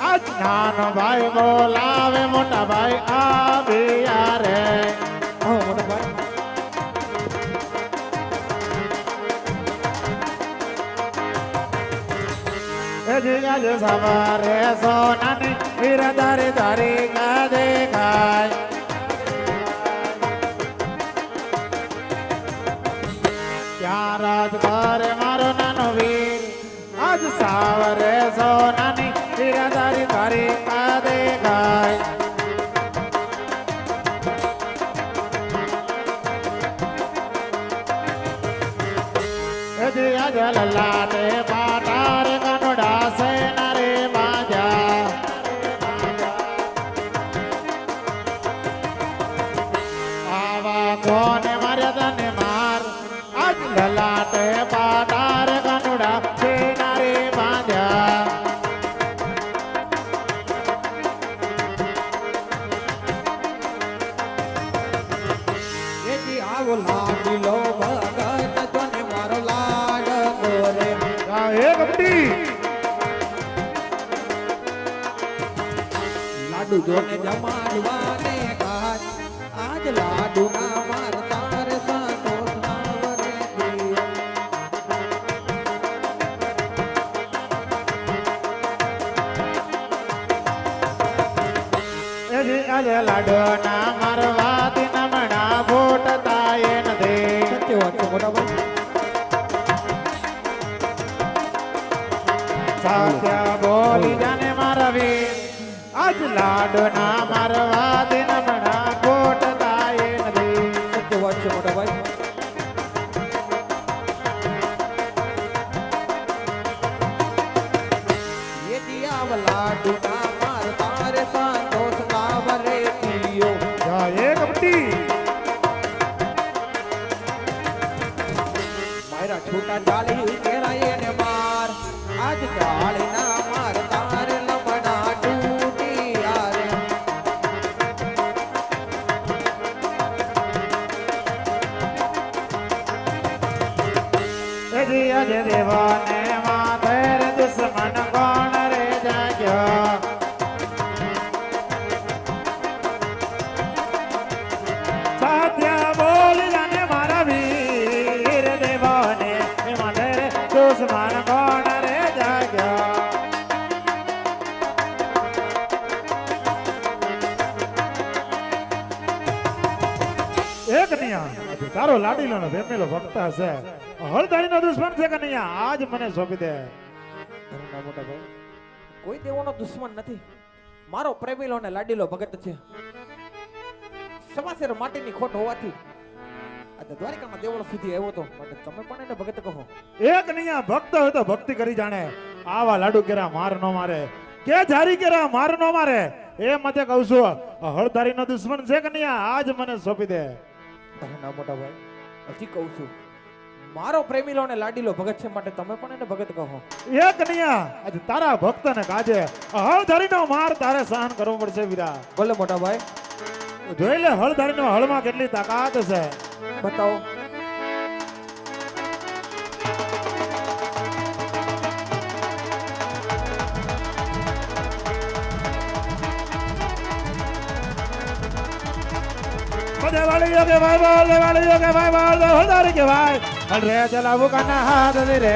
[SPEAKER 5] આજ નાનો ભાઈ બોલાવે મોટા ભાઈ આવ્યા રે
[SPEAKER 4] મોટા ભાઈ
[SPEAKER 5] એથી આજ સવારે સોનાની વીરધારી ધારી કા દેખાય ત્યાં રાત કરે મારો નાનો વીર આજ સાવરે સોનાની વીરધારી ધારી કા દેખાય
[SPEAKER 4] લાડુ જોને જમાડવાને ઘાટ આજ લાડુ ના માર તારે સંતોષ ના વરે દિયો.
[SPEAKER 5] એજી આજે લાડો ના મારવા દિન મણા ફૂટતા એ નથી.
[SPEAKER 4] સત્ય વાત છે મોટા ભાઈ.
[SPEAKER 5] સત્ય બોલી જાને મારા વીર આજ લાડો ના મારવા દિન મણા ફૂટતા એ નથી.
[SPEAKER 4] સત્ય વાત છે મોટા ભાઈ. ये दिया लाडू ना मार तारे संतोष ना वरे दियो.
[SPEAKER 5] જય એ કબड्डी
[SPEAKER 4] મારા છૂટા ચાલી કેરાય ને માર આજ ચાલી ના માર તારે લમણા તૂટી યાર.
[SPEAKER 5] એજી આજે દેવાને માથે રે દુશ્મન કોણ રે જાગ્યો. સત્ય બોલી જાને મારા વીર દેવાને માથે રે દુશ્મન કોણ રે જાગ્યો. એક નિયા તારો લાડીલો નો ભેમેલો ભક્ત હશે હળદારી નો દુશ્મન છે કે નિયા આજ મને સોંપી દે.
[SPEAKER 4] અરે ના મોટા ભાઈ, કોઈ દેવોનો દુશ્મન નથી. મારો પ્રેમીલો ને લાડીલો ભગત છે. સમાસેર માટીની ખોટ હોવાથી આ દ્વારિકામાં દેવળો સુધી આવ્યો તો માટે તમે પણ એને ભગત કહો.
[SPEAKER 5] એક નિયા ભક્ત હોય તો ભક્તિ કરી જાણે. આવા લાડુ કેરા માર નો મારે કે જારી કેરા માર નો મારે એ મતે કહું છું હળદારી નો દુશ્મન છે કે નિયા આજ મને સોંપી દે.
[SPEAKER 4] અરે ના મોટા ભાઈ, હજી કહું છું મારો પ્રેમીલો ને લાડીલો ભગત છે માટે તમે પણ એને ભગત કહો.
[SPEAKER 5] એક નિયા આજ તારા ભક્ત ને કાજે હળધારી નો માર તારે સહન કરવો પડશે વીરા.
[SPEAKER 4] બોલે મોટા ભાઈ,
[SPEAKER 5] જોઈ લે હળધારી નો હળમાં કેટલી તાકાત છે.
[SPEAKER 4] બતાવો.
[SPEAKER 5] દેવાળીઓ કે ભાઈ બોલ દેવાળીઓ કે ભાઈ બોલ હળધારી કે ભાઈ અરે ચલાવું કાના હાથ રે.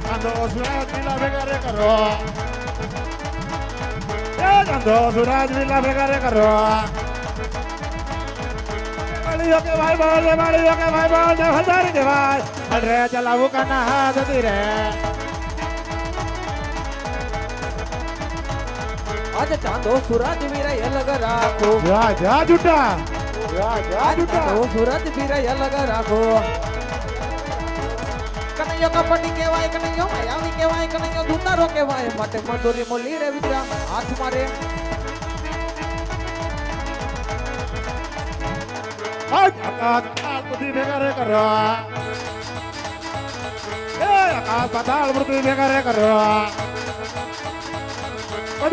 [SPEAKER 5] કાંદો સુરાજ લીલા ભેગા રે કરો એ કાંદો સુરાજ લીલા ભેગા રે કરો. દેવાળીઓ કે ભાઈ બોલ દેવાળીઓ કે ભાઈ બોલ હળધારી કે ભાઈ અરે ચલાવું કાના હાથ રે.
[SPEAKER 4] આજે ચાંદો સુરજ વીરાય અલગ રાખો.
[SPEAKER 5] જા જા જુટા જા જા
[SPEAKER 4] આજે
[SPEAKER 5] જુટા.
[SPEAKER 4] ચાંદો સુરજ વીરાય અલગ રાખો. કનૈયો કપટી કહેવાય, કનૈયો માયાવી કહેવાય, કનૈયો દુતારો કહેવાય માટે મધુરી મોલી રે વિદ્યા હાથ મારે.
[SPEAKER 5] આકાશ પૃથ્વી ભેગા રે કરો એ આકાશ પાતાળ પૃથ્વી ભેગા રે કરો.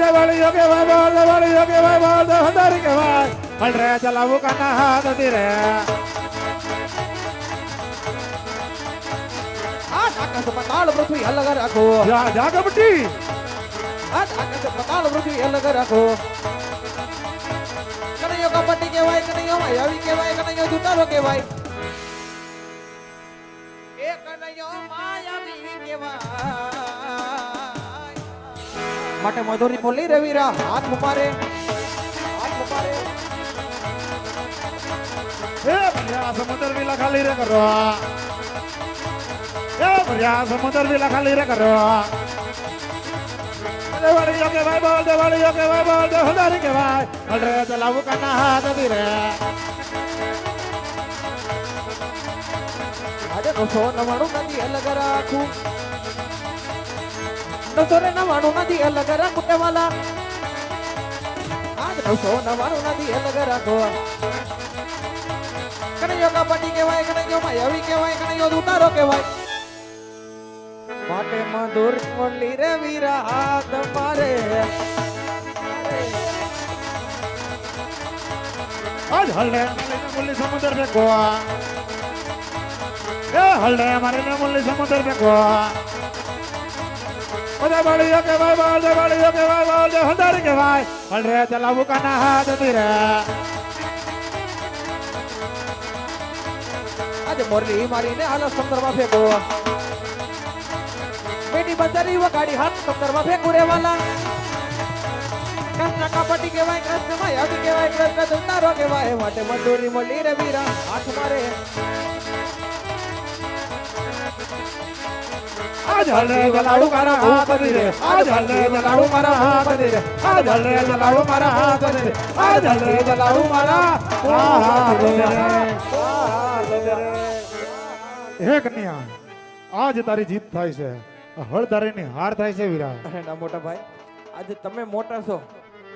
[SPEAKER 5] દેવાળીઓ કે ભાઈ બોલ દેવાળીઓ કે ભાઈ બોલ હળધારી કે ભાઈ હળરે ચલાવું કાના હાથ રે.
[SPEAKER 4] આજ આકાશ પાતાળ પૃથ્વી અલગ રાખો.
[SPEAKER 5] જા જા કબડ્ડી
[SPEAKER 4] આજ આકાશ પાતાળ પૃથ્વી અલગ રાખો. કનૈયો કપટી કહેવાય, કનૈયો માયાવી કહેવાય, કનૈયો દુતારો કહેવાય. એ કનૈયો માયાવી કહેવાય માટે મધુરી બોલી રે વીરા હાથ મારે, હાથ મારે.
[SPEAKER 5] એ ભર્યા સમુદ્ર વિલા ખાલી રે કરો એ ભર્યા સમુદ્ર વિલા ખાલી રે કરો. દેવાળીઓ કે ભાઈ બોલ દેવાળીઓ કે ભાઈ બોલ હળધારી કે ભાઈ હળરે ચલાવું કાના હાથ રે.
[SPEAKER 4] આજે 999 નદી અલગ રાખું. 999 નદી અલગ રાખું તે વાલા. આજ 999 નદી અલગ રાખો. કનૈયો કપટી કહેવાય, કનૈયો માયાવી કહેવાય, કનૈયો દુતારો કહેવાય માટે મધુર મુરલી રે વીરા હાથ મારે.
[SPEAKER 5] આજ હળરે મુરલી સમુદ્ર पे गोवा ए हळरे मारे मुरली समुद्र पे गोवा બળિયો કહેવાય બાળજો બળિયો કહેવાય બાળજો હળદારી કહેવાય હળ રે ચલાવું કાના હાથ તીરે
[SPEAKER 4] આજે મોરલી મારીને હાલો સમુદ્રમાં ફેંકો બેટી બંદરી વગાડી હાથ સમુદ્રમાં ફેંકુ રે વાલા કૃષ્ણ કપટી કહેવાય કૃષ્ણ માયાવી કહેવાય કૃષ્ણ દુતારો કહેવાય માટે મંડોરી મળી રે વીરા હાથ મારે
[SPEAKER 5] આજ હળ રે ચલાવું મારા હાથ તીરે આજ હળ રે ચલાવું મારા હાથ તીરે આજ હળ રે ચલાવું મારા હાથ તીરે આજ હળ રે ચલાવું મારા હાથ તીરે હે કન્યા આજ તારી જીત થાય છે હળધારીની હાર થાય છે વીરા
[SPEAKER 4] અરે ના મોટા ભાઈ આજે તમે મોટા છો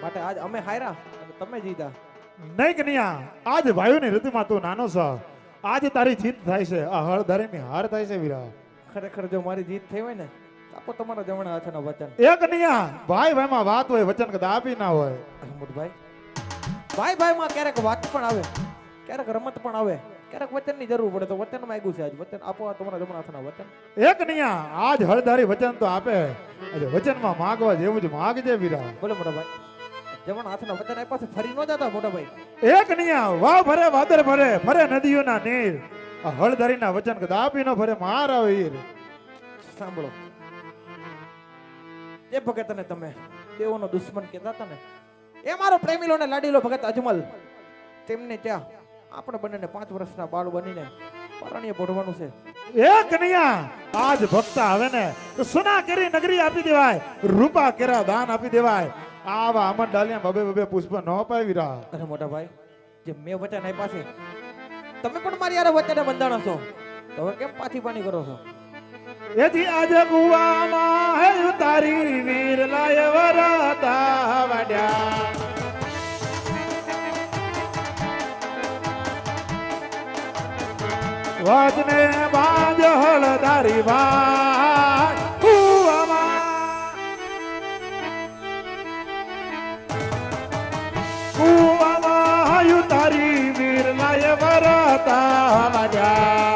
[SPEAKER 4] માટે આજ અમે હાર્યા અને તમે જીતા
[SPEAKER 5] નહીં કન્યા આજ ભાઈઓની ઋતુમાં તું નાનો છો આજ તારી જીત થાય છે આ હળધારીની હાર થાય છે વીરા
[SPEAKER 4] ખરેખર જો મારી જીત થઈ હોય ને આપો તમારા જમણા હાથના વચન
[SPEAKER 5] એ કન્યા ભાઈ ભાઈમાં વાત હોય વચન કદા આપી ના હોય
[SPEAKER 4] મોટભાઈ ભાઈ ભાઈમાં ક્યારેક વાત પણ આવે ક્યારેક રમત પણ આવે ક્યારેક વચનની જરૂર પડે તો વચન માંગ્યું છે આજ વચન આપો આ તમારા જમણા હાથના વચન
[SPEAKER 5] એ કન્યા આજ હળધારી વચન તો આપે એટલે વચનમાં માગવા જેવું જ માગજે વીરા
[SPEAKER 4] બોલો મોટા ભાઈ જમણા હાથના વચન આપ્યા છે ફરી ન જતા મોટા ભાઈ
[SPEAKER 5] એ કન્યા વાવ ભરે વાદર ભરે ફરે નદીઓના નીર આ હળધારીના વચન કદા આપી ન ફરે મારા વીર
[SPEAKER 4] સાંભળો એ ભગતને તમે દેવોનો દુશ્મન કહેતા હતા ને એ મારો પ્રેમીલો ને લાડીલો ભગત અજમલ તેમને ત્યાં આપણે બંનેને 5 વર્ષના બાળ બનીને પરણીએ ભોળવાનું છે
[SPEAKER 5] એ કન્યા આજ ભક્ત આવે ને તો સોના કેરી નગરી આપી દેવાય રૂપા કેરા દાન આપી દેવાય આવા અમર ડાલિયા બબે બબે પુષ્પ ન અપાય વીરા
[SPEAKER 4] અરે મોટા ભાઈ જે મેં વચન આપ્યા છે તમે પણ મારી યાર વચને બંધાણા છો તો હવે કેમ પાછી પાણી કરો છો
[SPEAKER 5] એથી આજે કુવામાં હે તારી વીર લાય વરતા વાડ્યા વાતને બાજ હળધારી ભાઈ કુવામાં હયુ તારી વીર લાય વરતા વાડ્યા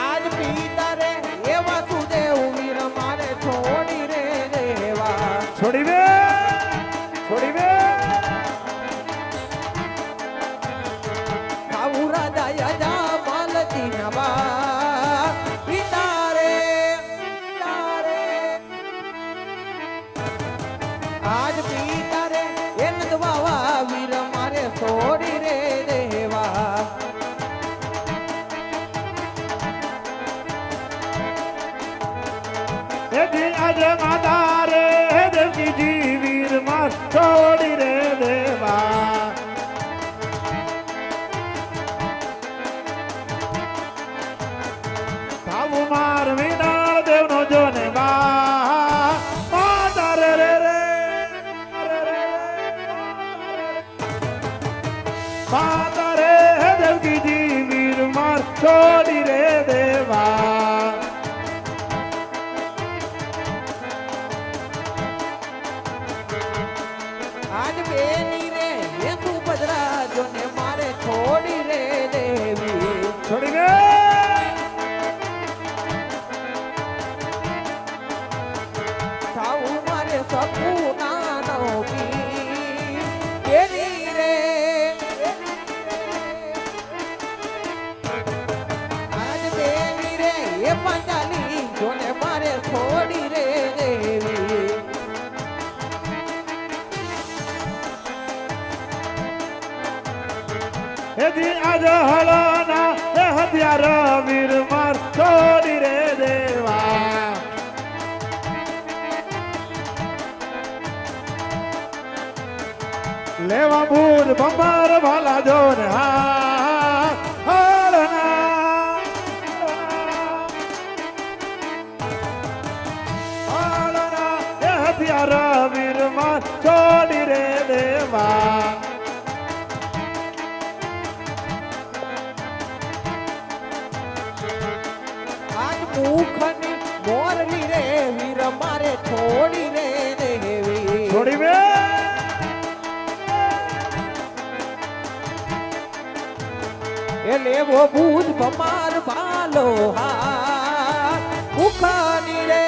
[SPEAKER 4] આજ પિતા રે એવા સુદેવ વીર મારે છોડી રે દેવા
[SPEAKER 5] છોડી વે છોડી વે
[SPEAKER 4] ખાવું રાજા યજા માલતી નવા પિતા રે આજ પિતા રે એ નદવાવા વીર મારે છોડી રે દેવા
[SPEAKER 5] એથી આજે માતા રે દેવકીજી વીર માં છોડી રે દેવા સાવું માર વિનાળ દેવનો જોને બા માતા રે રે રે માતા રે દેવકીજી વીર માં છોડી રે દેવા
[SPEAKER 4] આજ બેની રે એ સુભદ્રા જોને મારે છોડી રે દેવી
[SPEAKER 5] છોડી રે
[SPEAKER 4] થાવું મારે સપૂના નોકી બેની રે આજ બેની રે એ પાંચાલી જોને મારે છોડી રે દેવી
[SPEAKER 5] એથી આજ હળના એ હથિયાર વીર માર છોડી રે દેવા લેવા બૂર બંબર ભાલા જોન હા હળના હળના એ હથિયાર વીર માર છોડી રે દેવા
[SPEAKER 4] આજ મુખની મોરલી રે વીર મારે છોડી રે દેવી
[SPEAKER 5] છોડી વે
[SPEAKER 4] એ લેવો બૂજ ભમાર ભાલો હાર મુખાની રે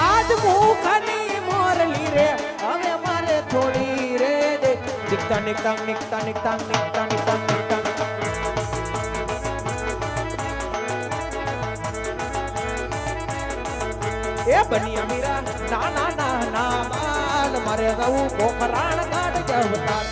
[SPEAKER 4] આજ મુખાની મોરલી રે હવે મારે થોડી રે દે નિકતા નિકતા નિકતા નિકતા નિકતા નિકતા નિકતા એ બની અમીરા ના ના ના ના બાલ મારે રહું પોખરાણ કાઢ કે અવતાર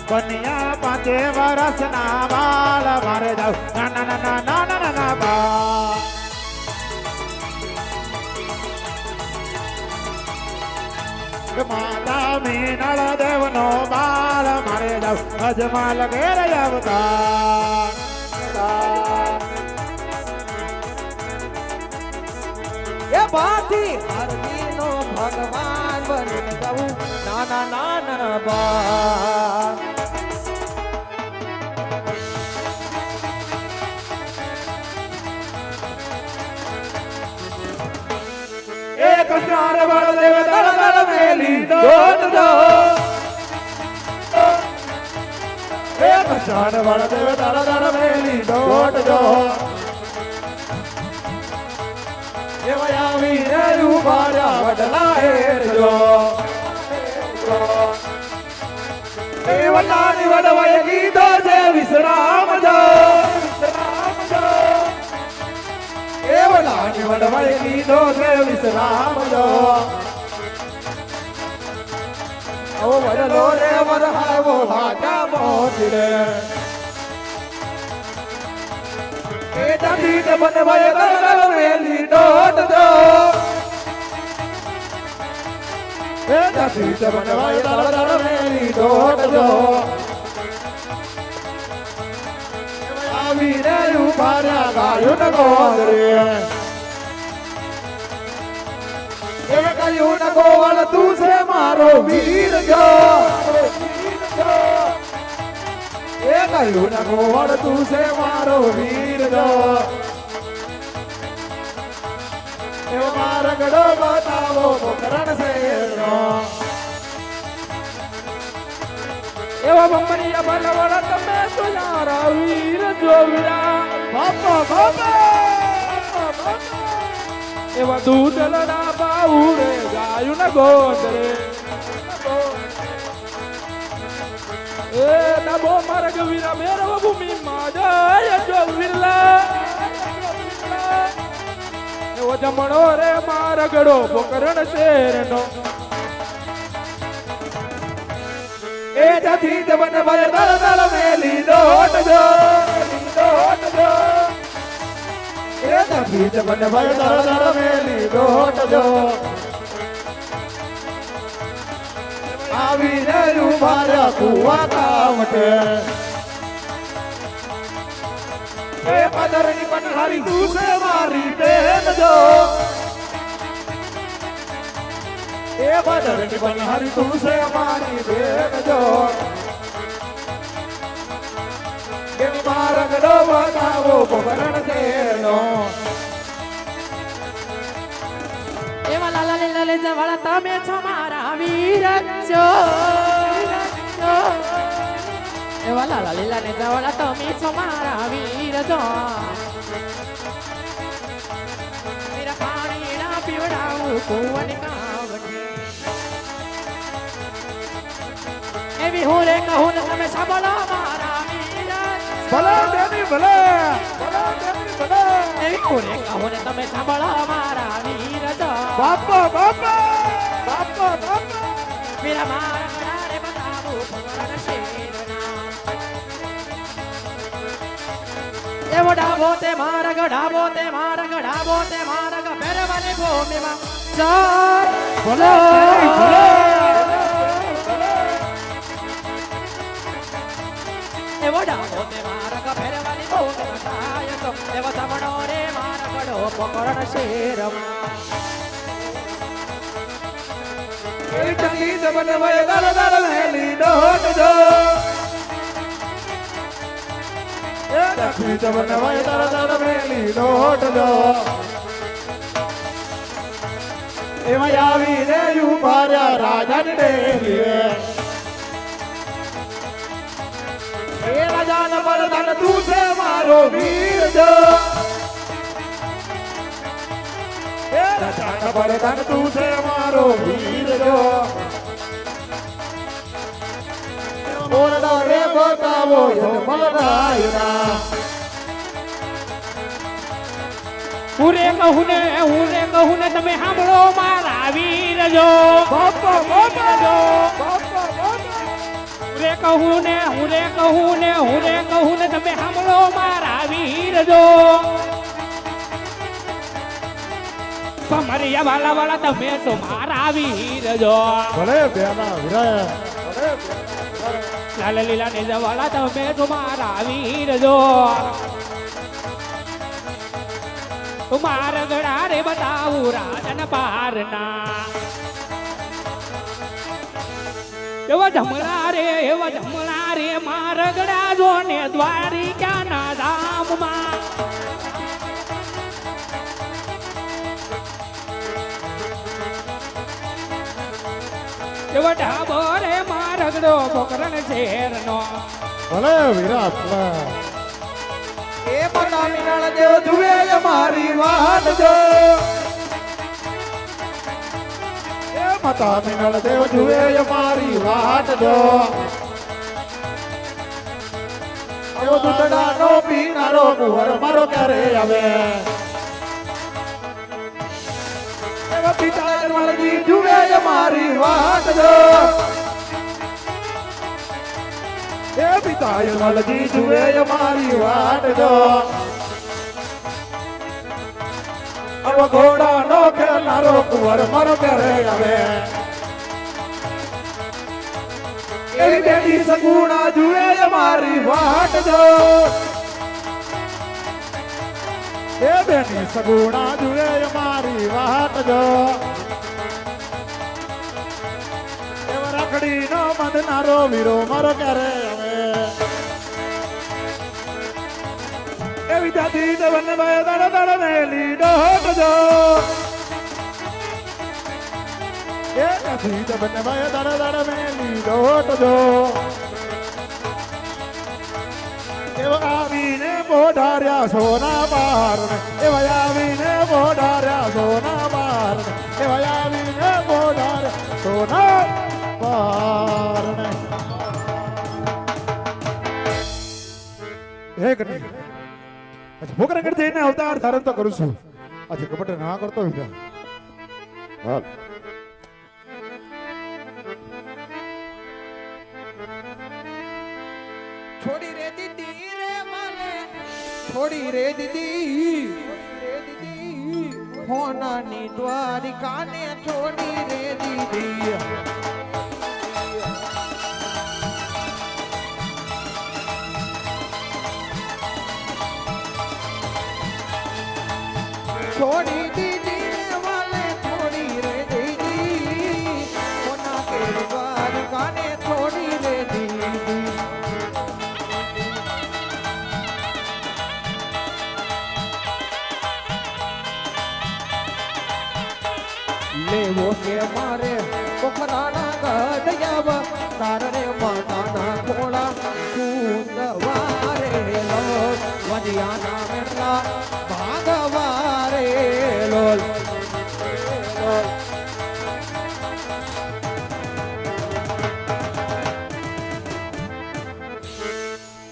[SPEAKER 5] કન્યા 5 વર્ષના બાલ મારે જાવ ના ના ના ના ના ના ના બા માતા મીનળ દેવનો બાલ મારે જાવ અજમાલ ઘેર અવતાર
[SPEAKER 4] એ બાથી હરતીનો ભગવાન બની જાઉં નાના નાના બા
[SPEAKER 5] એક ચાર બળદેવ દળ દળ મેલી દોટ દો એક ચાર બળદેવ દળ દળ મેલી દોટ દો એવા આવીને ઉભાર્યા વડલા હેરજો એ વડલાની વડવાએ કીધો છે વિશ્રામ જો એ વડલાની વડવાએ કીધો છે વિશ્રામ જો ઓ વડલો રે વરહાવો હાટા મોતી રે એ દાદી ને બનવાય દળ મેલી દોટ દો એ દાદી ને બનવાય દળ મેલી દોટ દો આવીને ઉભાર્યા ગાયું ન ગોંદરે એ ગાયું ન ગોવળ તું છે મારો વીર જો એ ગાયું ન ગોવળ તું છે મારો વીર જો એવો મારગડો બતાવો પોકરણ શેરનો એવા બંબનિયા બનવળ તમે સુનારા વીર જોવડા બાપા બાપા એવા દૂધલના બાઉરે ગાયું ન ગોંદરે એ નમો માર્ગ વીરા મેરવ ભૂમિ માં જય જો વિરલા એવો જમણો રે મારગડો પોકરણ શેરનો એ જથી જબન ભય દળ દળ મેલી દોટ જો એ જથી જબન ભય દળ દળ મેલી દોટ જો આવીને ઉભાર્યા કુવા કાવટે એ પદરની પનહારી તું છે મારી બેન જો એ પદરની પનહારી તું છે મારી બેન જો કે મારગડો બતાવો પોકરણ શેરનો
[SPEAKER 6] એવા લાલા લીલા લે જવાળા તમે છો મારા વીર જો એવા લાલા લીલા ને જવાળા તમે છો મારા વીર જો મેરા પાણી ના પીવડાવું કુવાની કાવડી એવી હું રે કહું ને તમે સાંભળો મારા વીર
[SPEAKER 5] ભલે દેવી ભલે ભલે
[SPEAKER 6] એવી હું રે કહું ને તમે સાંભળો મારા વીર જો
[SPEAKER 5] બાપા બાપા બાપા બાપા
[SPEAKER 6] મેરા મારા ગળારે બતાવું ભગવાન શેરના એવો ડાબો તે મારા ગઢાબો તે મારા ગઢાબો તે મારા ગ ભેરવાની ભૂમિમાં ચાર
[SPEAKER 5] ભલે ભલે
[SPEAKER 6] એવો ડાબો તે મારા ગ ભેરવાની ભૂમિમાં થાય તો એવો જમણો રે મારા ગઢો પકડ શેરમાં
[SPEAKER 5] એ ચંગી જબન ભય દળ દળ મેલી દોટ જો એ દક્ષી જબન ભય દળ દળ મેલી દોટ જો એમાં આવીને ઉભા રહ્યા રાજાની ડેરીએ. એ રાજાના વરદાન તું છે મારો વીર જો. એ રાજાના વરદાન તું છે મારો વીર જો. બોરડો રે બતાવો મલરાયના.
[SPEAKER 6] હું રે કહું ને તમે સાંભળો મારા વીર જો.
[SPEAKER 5] બાપા બાપા
[SPEAKER 6] જો
[SPEAKER 5] બાપા બાપા.
[SPEAKER 6] હું રે કહું ને તમે સાંભળો મારા વીર જો. ભમરિયા વાલા વાલા તમે તો મારા વીર જો.
[SPEAKER 5] ભલે બેના વિરાય.
[SPEAKER 6] લાલ લીલા ને વાલા તમે તો મારા વીર જો. મારા ગળા રે બતાવું રાજન પારના. એવા જમલા રે મારા ગળા જો ને દ્વારિકાના ધામમાં. એવા ઢાબો રે મારા ગળો પોકરણ શેરનો.
[SPEAKER 5] ભલે વિરાટ. એ માતા મીનાળ દેવ જુએ મારી વાત જો. એ માતા મીનાળ દેવ જુએ મારી વાત જો. એવો દૂધડાનો પીનારો કુંવર મારો ક્યારે આવે. એવા પિતા વાળજી જુએ મારી વાત જો. એ પિતા વાળજી જુએ મારી વાત જો. હવે ઘોડાનો ખેલનારો કુંવર મારો ક્યારે આવે. એવી બેટી સગુણા જુએ મારી વાટ જો. એ બેટી સગુણા જુએ મારી વાટ જો. એવા રાખડીનો બાંધનારો વીરો મારો ક્યારે આવે. એવી દાદી દવન ભાઈ દાડા દાડા ને લીડો જો. એ દાદી દવન ભાઈ દાડા દાડા ને લીડો જો. એવા આવીને બોઢાર્યા સોના બાર ને. એવા આવીને બોઢાર્યા સોના બાર ને. એવા આવીને બોઢાર્યા સોના બાર ને. હે કની અચ્છા ભોકરા કરી જઈને અવતાર ધારણ તો કરું છું. આજે કપટ ના કરતો વિરા. હાલ
[SPEAKER 4] છોડી રે દીદી રે માને છોડી રે દીદી હોનાની દ્વારિકાને છોડી રે દીદી. છોડી દીદી રે વાલે છોડી રે દીદી હોના કે દ્વારિકાને છોડી રે દીદી. લેવો કે મારે પોખરાના ગઢયાવા તારે માતાના ખોળા કુંદવારે લો વજિયાના મેળા